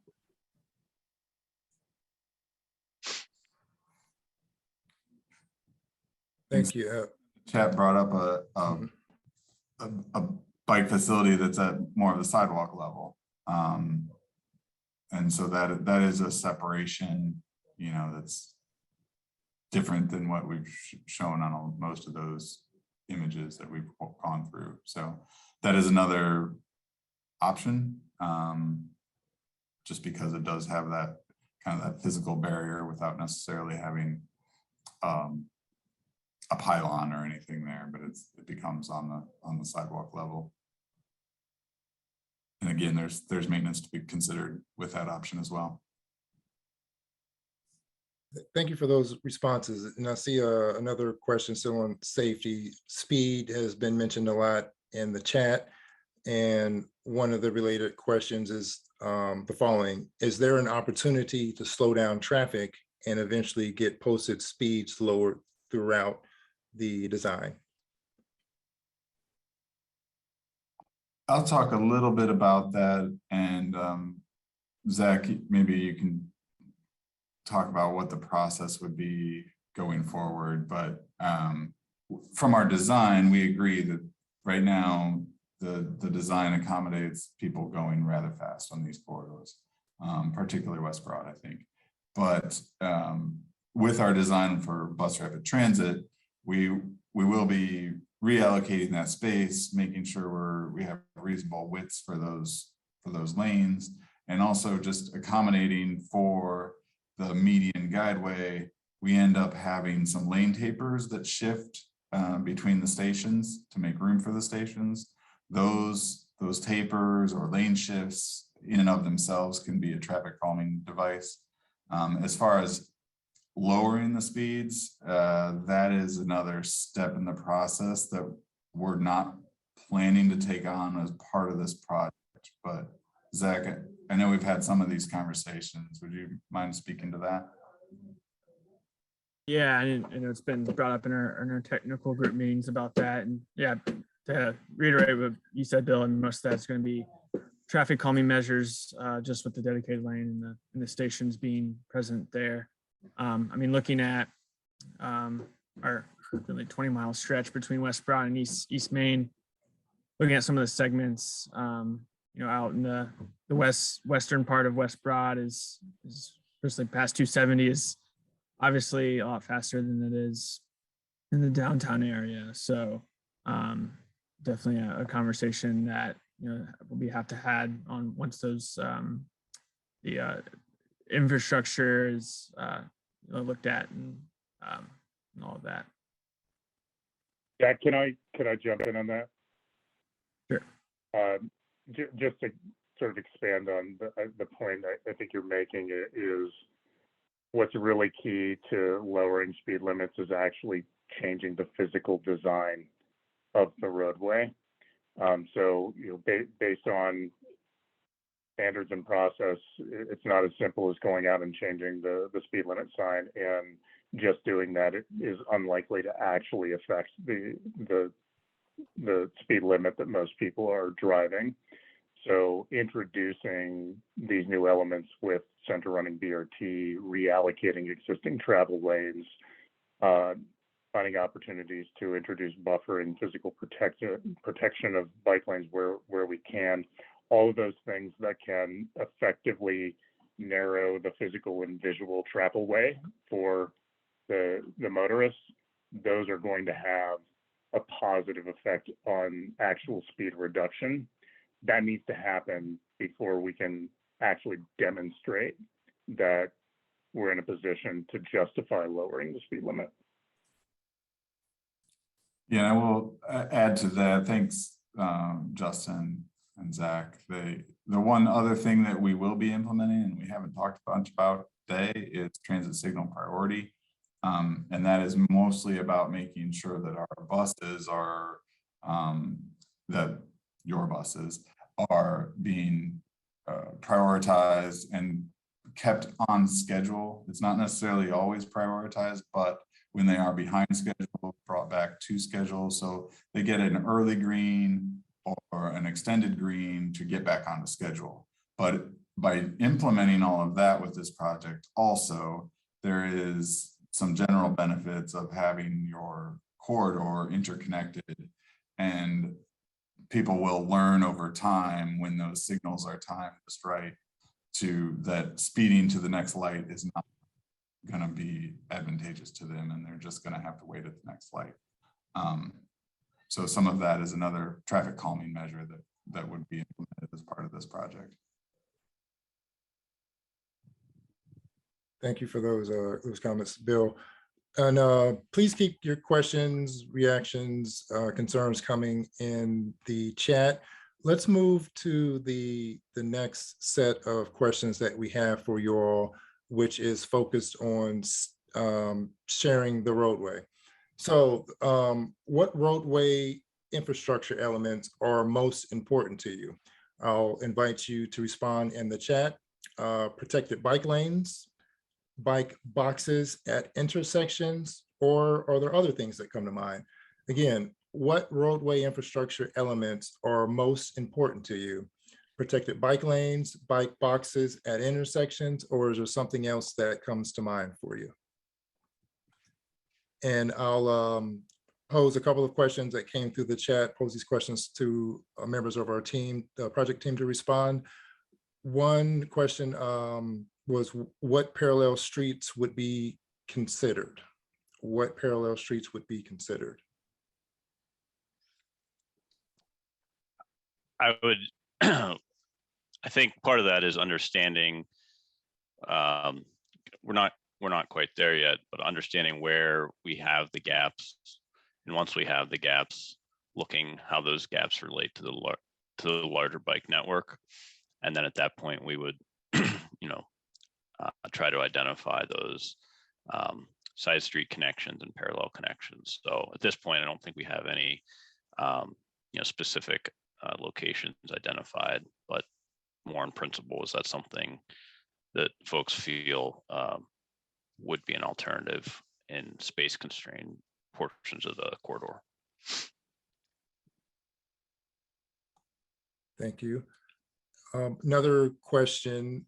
Thank you. Chat brought up a bike facility that's at more of the sidewalk level, and so that is a separation, that's different than what we've shown on most of those images that we've gone through. So that is another option, just because it does have that kind of that physical barrier without necessarily having a pylon or anything there, but it becomes on the sidewalk level. And again, there's maintenance to be considered with that option as well. Thank you for those responses. And I see another question still on safety. Speed has been mentioned a lot in the chat. And one of the related questions is the following: is there an opportunity to slow down traffic and eventually get posted speeds lowered throughout the design? I'll talk a little bit about that, and Zach, maybe you can talk about what the process would be going forward. But from our design, we agree that right now the design accommodates people going rather fast on these corridors, particularly West Broad, I think. But with our design for bus rapid transit, we will be reallocating that space, making sure we have reasonable widths for those lanes, and also just accommodating for the median guideway. We end up having some lane tapers that shift between the stations to make room for the stations. Those tapers or lane shifts in and of themselves can be a traffic calming device. As far as lowering the speeds, that is another step in the process that we're not planning to take on as part of this project. But Zach, I know we've had some of these conversations. Would you mind speaking to that? Yeah, I know it's been brought up in our technical group meetings about that. And yeah, to reiterate what you said, Bill, and most of that's going to be traffic calming measures, just with the dedicated lane and the stations being present there. I mean, looking at our really 20-mile stretch between West Broad and East Main, looking at some of the segments, out in the western part of West Broad is especially past 270 is obviously a lot faster than it is in the downtown area. So definitely a conversation that will be have to had on once those the infrastructure is looked at and all of that. Yeah, can I jump in on that? Sure. Just to sort of expand on the point I think you're making is what's really key to lowering speed limits is actually changing the physical design of the roadway. So, based on standards and process, it's not as simple as going out and changing the speed limit sign, and just doing that it is unlikely to actually affect the speed limit that most people are driving. So introducing these new elements with center running BRT, reallocating existing travel lanes, finding opportunities to introduce buffering, physical protection of bike lanes where we can, all of those things that can effectively narrow the physical and visual travel way for the motorists, those are going to have a positive effect on actual speed reduction. That needs to happen before we can actually demonstrate that we're in a position to justify lowering the speed limit. Yeah, I will add to that. Thanks, Justin and Zach. The one other thing that we will be implementing, and we haven't talked a bunch about today, is transit signal priority. And that is mostly about making sure that our buses are, that your buses are being prioritized and kept on schedule. It's not necessarily always prioritized, but when they are behind schedule, brought back to schedule. So they get an early green or an extended green to get back onto schedule. But by implementing all of that with this project, also, there is some general benefits of having your corridor interconnected, and people will learn over time when those signals are timed just right to that speeding to the next light is not going to be advantageous to them, and they're just going to have to wait at the next light. So some of that is another traffic calming measure that would be implemented as part of this project. Thank you for those comments, Bill. And please keep your questions, reactions, concerns coming in the chat. Let's move to the next set of questions that we have for you all, which is focused on sharing the roadway. So what roadway infrastructure elements are most important to you? I'll invite you to respond in the chat. Protected bike lanes, bike boxes at intersections, or are there other things that come to mind? Again, what roadway infrastructure elements are most important to you? Protected bike lanes, bike boxes at intersections, or is there something else that comes to mind for you? And I'll pose a couple of questions that came through the chat, pose these questions to members of our team, the project team, to respond. One question was, what parallel streets would be considered? What parallel streets would be considered? I would, I think part of that is understanding, we're not quite there yet, but understanding where we have the gaps. And once we have the gaps, looking how those gaps relate to the larger bike network. And then at that point, we would, try to identify those side street connections and parallel connections. So at this point, I don't think we have any specific locations identified, but more in principle, is that something that folks feel would be an alternative in space constrained portions of the corridor? Thank you. Another question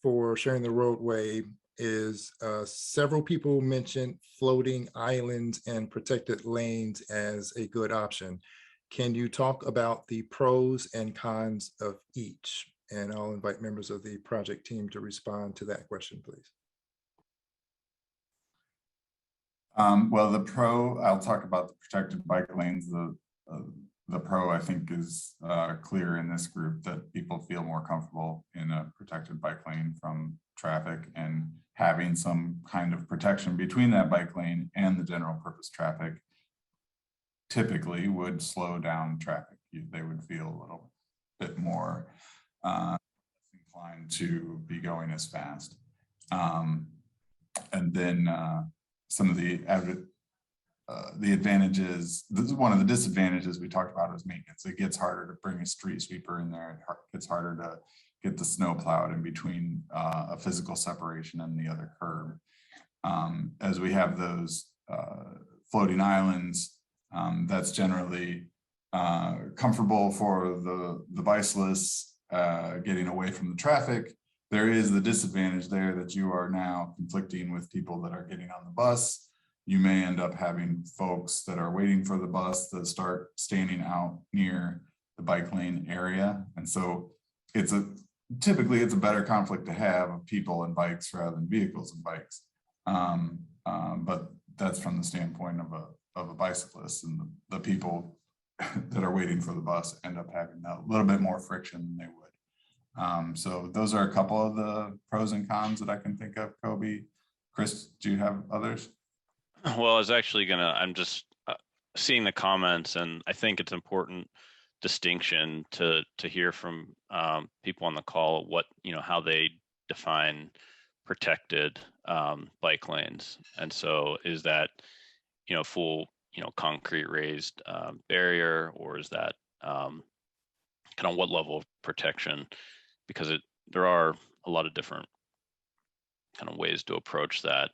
for sharing the roadway is several people mentioned floating islands and protected lanes as a good option. Can you talk about the pros and cons of each? And I'll invite members of the project team to respond to that question, please. Well, I'll talk about the protected bike lanes. The pro, I think, is clear in this group, that people feel more comfortable in a protected bike lane from traffic, and having some kind of protection between that bike lane and the general purpose traffic typically would slow down traffic. They would feel a little bit more inclined to be going as fast. And then some of the advantages, this is one of the disadvantages we talked about, is maintenance. It gets harder to bring a street sweeper in there. It gets harder to get the snow plowed in between a physical separation and the other curb. As we have those floating islands, that's generally comfortable for the bicyclists getting away from the traffic. There is the disadvantage there that you are now conflicting with people that are getting on the bus. You may end up having folks that are waiting for the bus that start standing out near the bike lane area. And so typically it's a better conflict to have of people and bikes rather than vehicles and bikes. But that's from the standpoint of a bicyclist, and the people that are waiting for the bus end up having a little bit more friction than they would. So those are a couple of the pros and cons that I can think of. Kobe, Chris, do you have others? Well, I'm just seeing the comments, and I think it's important distinction to hear from people on the call how they define protected bike lanes. And so is that full concrete raised barrier, or is that kind of what level of protection? Because there are a lot of different kind of ways to approach that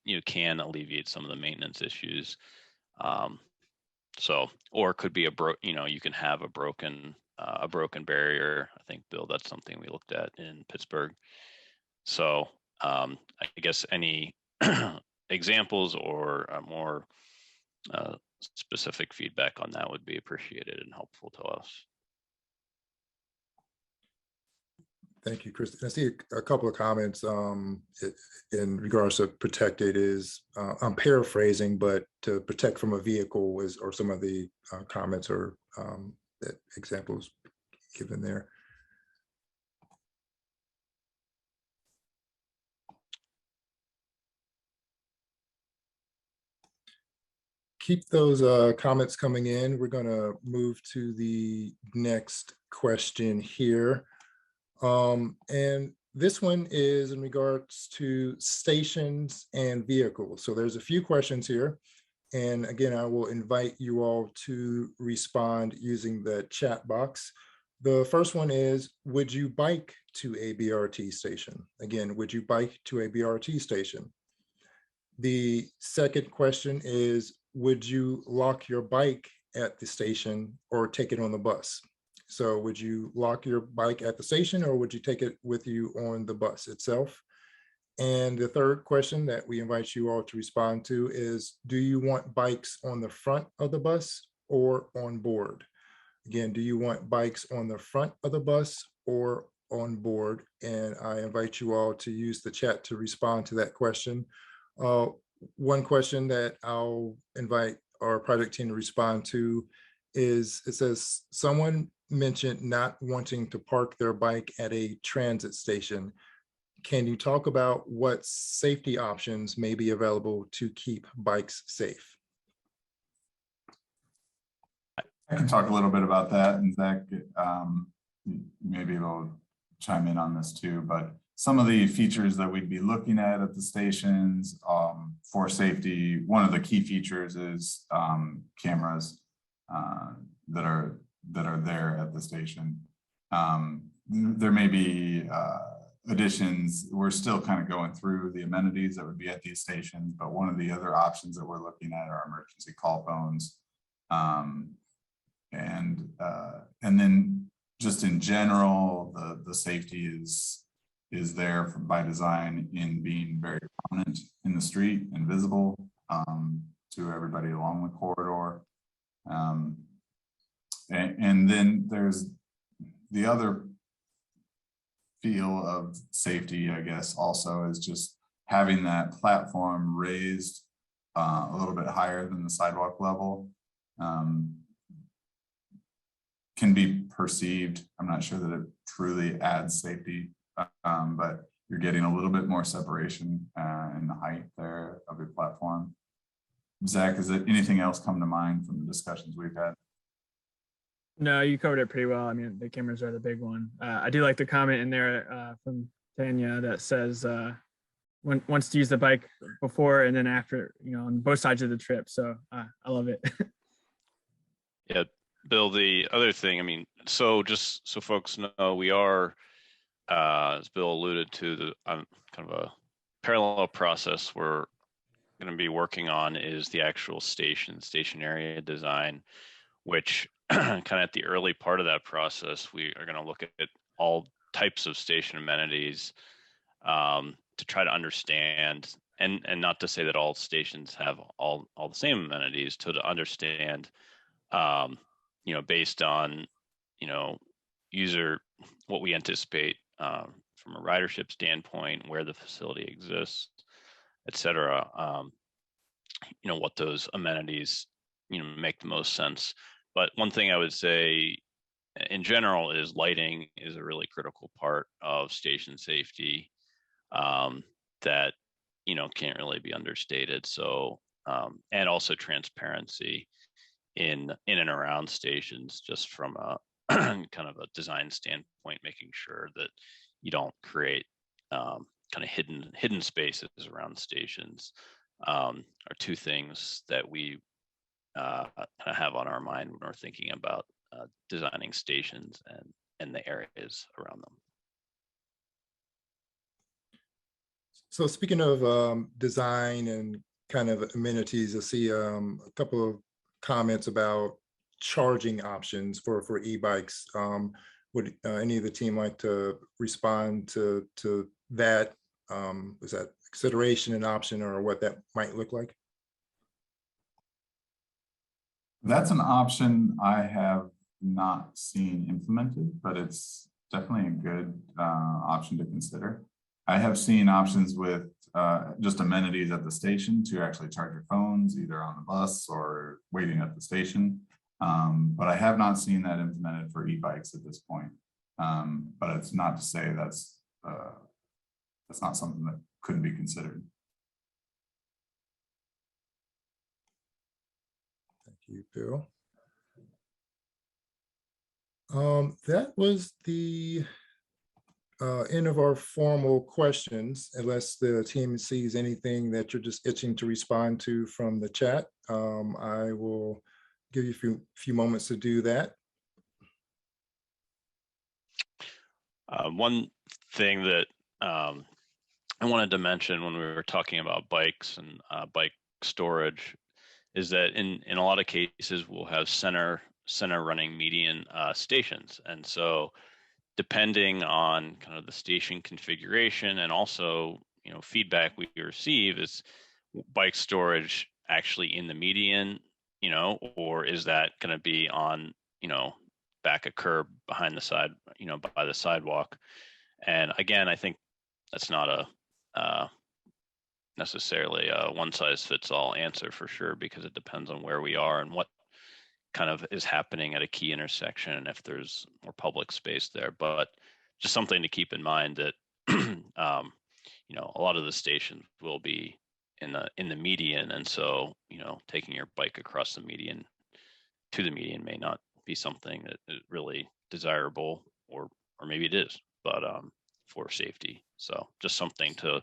you can alleviate some of the maintenance issues. Or it could be you can have a broken barrier. I think, Bill, that's something we looked at in Pittsburgh. So I guess any examples or more specific feedback on that would be appreciated and helpful to us. Thank you, Chris. I see a couple of comments in regards to protected is, I'm paraphrasing, but to protect from a vehicle or some of the comments or examples given there. Keep those comments coming in. We're going to move to the next question here. And this one is in regards to stations and vehicles. So there's a few questions here. And again, I will invite you all to respond using the chat box. The first one is, would you bike to a BRT station? Again, would you bike to a BRT station? The second question is, would you lock your bike at the station or take it on the bus? So would you lock your bike at the station, or would you take it with you on the bus itself? And the third question that we invite you all to respond to is, do you want bikes on the front of the bus or on board? Again, do you want bikes on the front of the bus or on board? And I invite you all to use the chat to respond to that question. One question that I'll invite our project team to respond to is, it says, someone mentioned not wanting to park their bike at a transit station. Can you talk about what safety options may be available to keep bikes safe? I can talk a little bit about that, and Zach, maybe he'll chime in on this too. But some of the features that we'd be looking at the stations for safety. One of the key features is cameras that are there at the station. There may be additions. We're still kind of going through the amenities that would be at these stations, but one of the other options that we're looking at are emergency call phones. And then just in general, the safety is there by design in being very prominent in the street and visible to everybody along the corridor. And then there's the other feel of safety, I guess, also is just having that platform raised a little bit higher than the sidewalk level. Can be perceived. I'm not sure that it truly adds safety, but you're getting a little bit more separation in the height there of your platform. Zach, is there anything else come to mind from the discussions we've had? No, you covered it pretty well. I mean, the cameras are the big one. I do like the comment in there from Tanya that says wants to use the bike before and then after, on both sides of the trip. So I love it. Yeah, Bill, the other thing, I mean, so just so folks know, we are, as Bill alluded to, the kind of a parallel process we're going to be working on is the actual station area design, which kind of at the early part of that process, we are going to look at all types of station amenities to try to understand, and not to say that all stations have all the same amenities, to understand, based on, user, what we anticipate from a ridership standpoint, where the facility exists, et cetera, what those amenities, make the most sense. But one thing I would say in general is lighting is a really critical part of station safety that, can't really be understated. So, and also transparency in and around stations, just from a kind of a design standpoint, making sure that you don't create kind of hidden spaces around stations are two things that we kind of have on our mind when we're thinking about designing stations and the areas around them. So speaking of design and kind of amenities, I see a couple of comments about charging options for e-bikes. Would any of the team like to respond to that? Is that consideration an option, or what that might look like? That's an option I have not seen implemented, but it's definitely a good option to consider. I have seen options with just amenities at the station to actually charge your phones, either on the bus or waiting at the station. But I have not seen that implemented for e-bikes at this point. But it's not to say that's not something that couldn't be considered. Thank you, Bill. That was the end of our formal questions, unless the team sees anything that you're just itching to respond to from the chat. I will give you a few moments to do that. One thing that I wanted to mention when we were talking about bikes and bike storage is that in a lot of cases we'll have center running median stations, and so depending on kind of the station configuration and also feedback we receive, is bike storage actually in the median, or is that going to be on back a curb behind the side, by the sidewalk? And again, I think that's not a necessarily a one size fits all answer for sure, because it depends on where we are and what kind of is happening at a key intersection, and if there's more public space there. But just something to keep in mind that a lot of the stations will be in the median, and so taking your bike across the median to the median may not be something that is really desirable, or maybe it is. But for safety. So just something to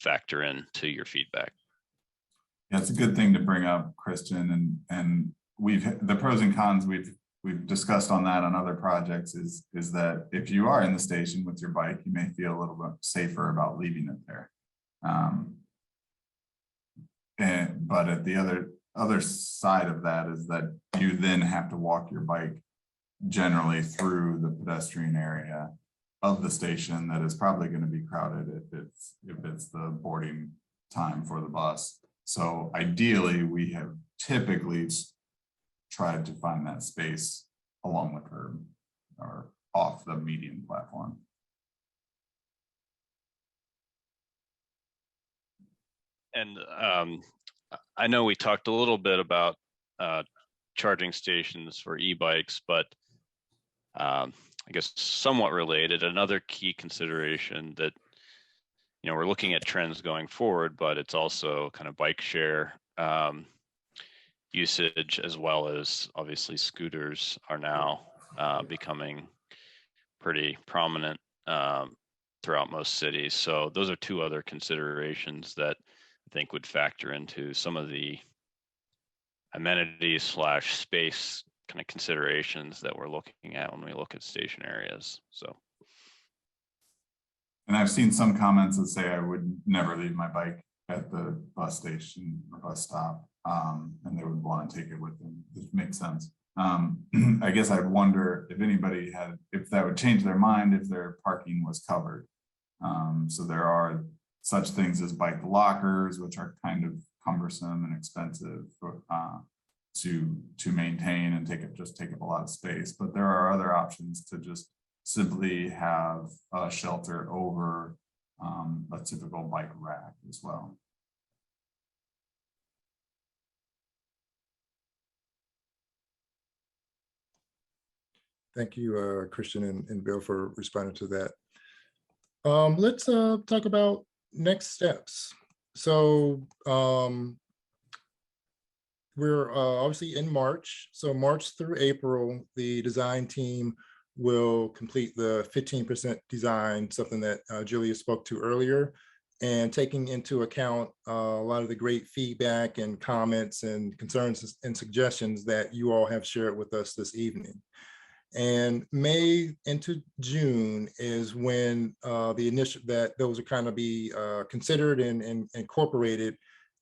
factor into your feedback. Yeah, it's a good thing to bring up, Christian, and the pros and cons we've discussed on that on other projects is that if you are in the station with your bike, you may feel a little bit safer about leaving it there. But at the other side of that is that you then have to walk your bike generally through the pedestrian area of the station that is probably going to be crowded if it's the boarding time for the bus. So ideally, we have typically tried to find that space along the curb or off the median platform. And I know we talked a little bit about charging stations for e-bikes, but I guess somewhat related, another key consideration that, you know, we're looking at trends going forward, but it's also kind of bike share usage, as well as obviously scooters are now becoming pretty prominent throughout most cities. So those are two other considerations that I think would factor into some of the amenities / space kind of considerations that we're looking at when we look at station areas. So. And I've seen some comments that say I would never leave my bike at the bus station or bus stop, and they would want to take it with them, which makes sense. I guess I'd wonder if anybody if that would change their mind if their parking was covered. So there are such things as bike lockers, which are kind of cumbersome and expensive to maintain and just take up a lot of space. But there are other options to just simply have a shelter over a typical bike rack as well. Thank you, Christian and Bill, for responding to that. Let's talk about next steps. So we're obviously in March. So March through April, the design team will complete the 15% design, something that Julia spoke to earlier, and taking into account a lot of the great feedback and comments and concerns and suggestions that you all have shared with us this evening. And May into June is when those are kind of be considered and incorporated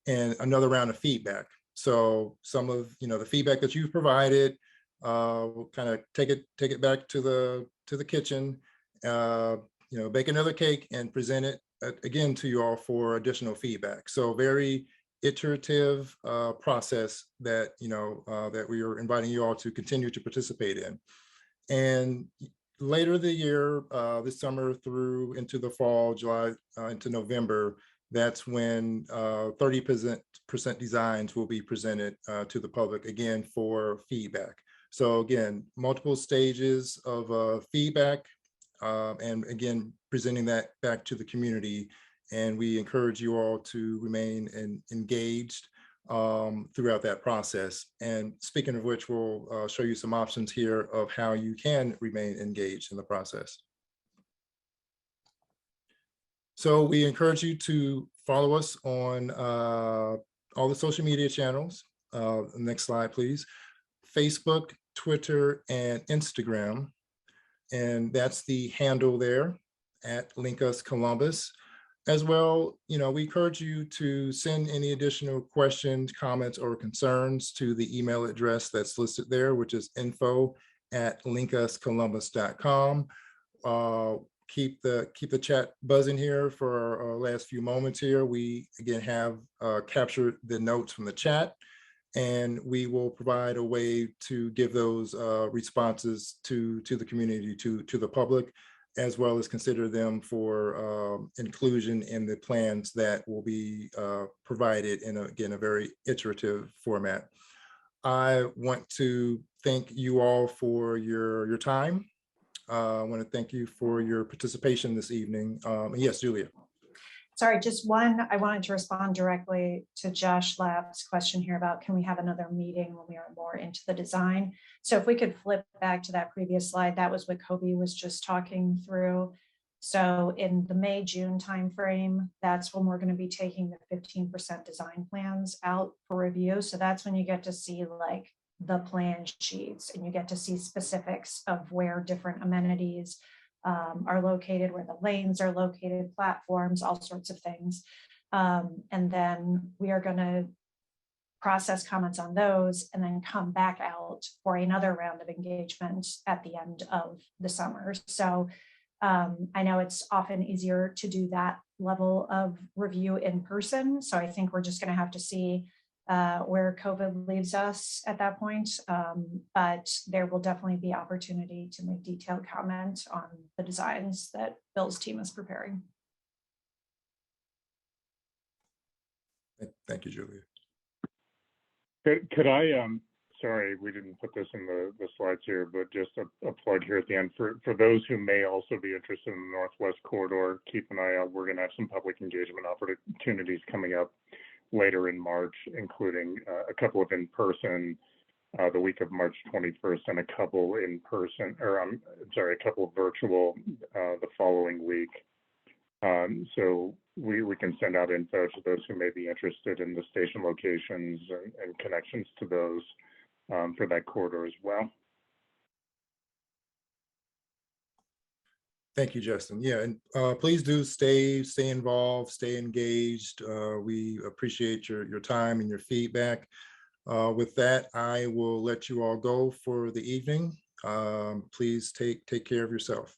in another round of feedback. So some of the feedback that you've provided, we'll kind of take it back to the kitchen, bake another cake and present it again to you all for additional feedback. So very iterative process that that we are inviting you all to continue to participate in. And later the year, this summer through into the fall, July into November, that's when 30% designs will be presented to the public again for feedback. So again, multiple stages of feedback, and again, presenting that back to the community. And we encourage you all to remain engaged throughout that process. And speaking of which, we'll show you some options here of how you can remain engaged in the process. So we encourage you to follow us on all the social media channels. Next slide, please. Facebook, Twitter, and Instagram. And that's the handle there at Linkus Columbus. As well, we encourage you to send any additional questions, comments, or concerns to the email address that's listed there, which is info@linkuscolumbus.com. Keep the chat buzzing here for our last few moments here. We again have captured the notes from the chat, and we will provide a way to give those responses to the community, to the public, as well as consider them for inclusion in the plans that will be provided in, a very iterative format. I want to thank you all for your time. I want to thank you for your participation this evening. Yes, Julia. Sorry, just one, I wanted to respond directly to Josh Lapp's question here about can we have another meeting when we are more into the design? So if we could flip back to that previous slide, that was what Kobe was just talking through. So in the May, June timeframe, that's when we're going to be taking the 15% design plans out for review. So that's when you get to see like the plan sheets and you get to see specifics of where different amenities are located, where the lanes are located, platforms, all sorts of things. And then we are going to process comments on those and then come back out for another round of engagement at the end of the summer. So I know it's often easier to do that level of review in person. So I think we're just going to have to see where COVID leaves us at that point. But there will definitely be opportunity to make detailed comment on the designs that Bill's team is preparing. Thank you, Julia. Could I, sorry, we didn't put this in the slides here, but just a plug here at the end for those who may also be interested in the Northwest Corridor, keep an eye out. We're going to have some public engagement opportunities coming up later in March, including a couple of in-person the week of March 21st and a couple in-person, or I'm sorry, a couple of virtual the following week. So we can send out info to those who may be interested in the station locations and connections to those for that corridor as well. Thank you, Justin. Yeah, and please do stay involved, stay engaged. We appreciate your time and your feedback. With that, I will let you all go for the evening. Please take care of yourself.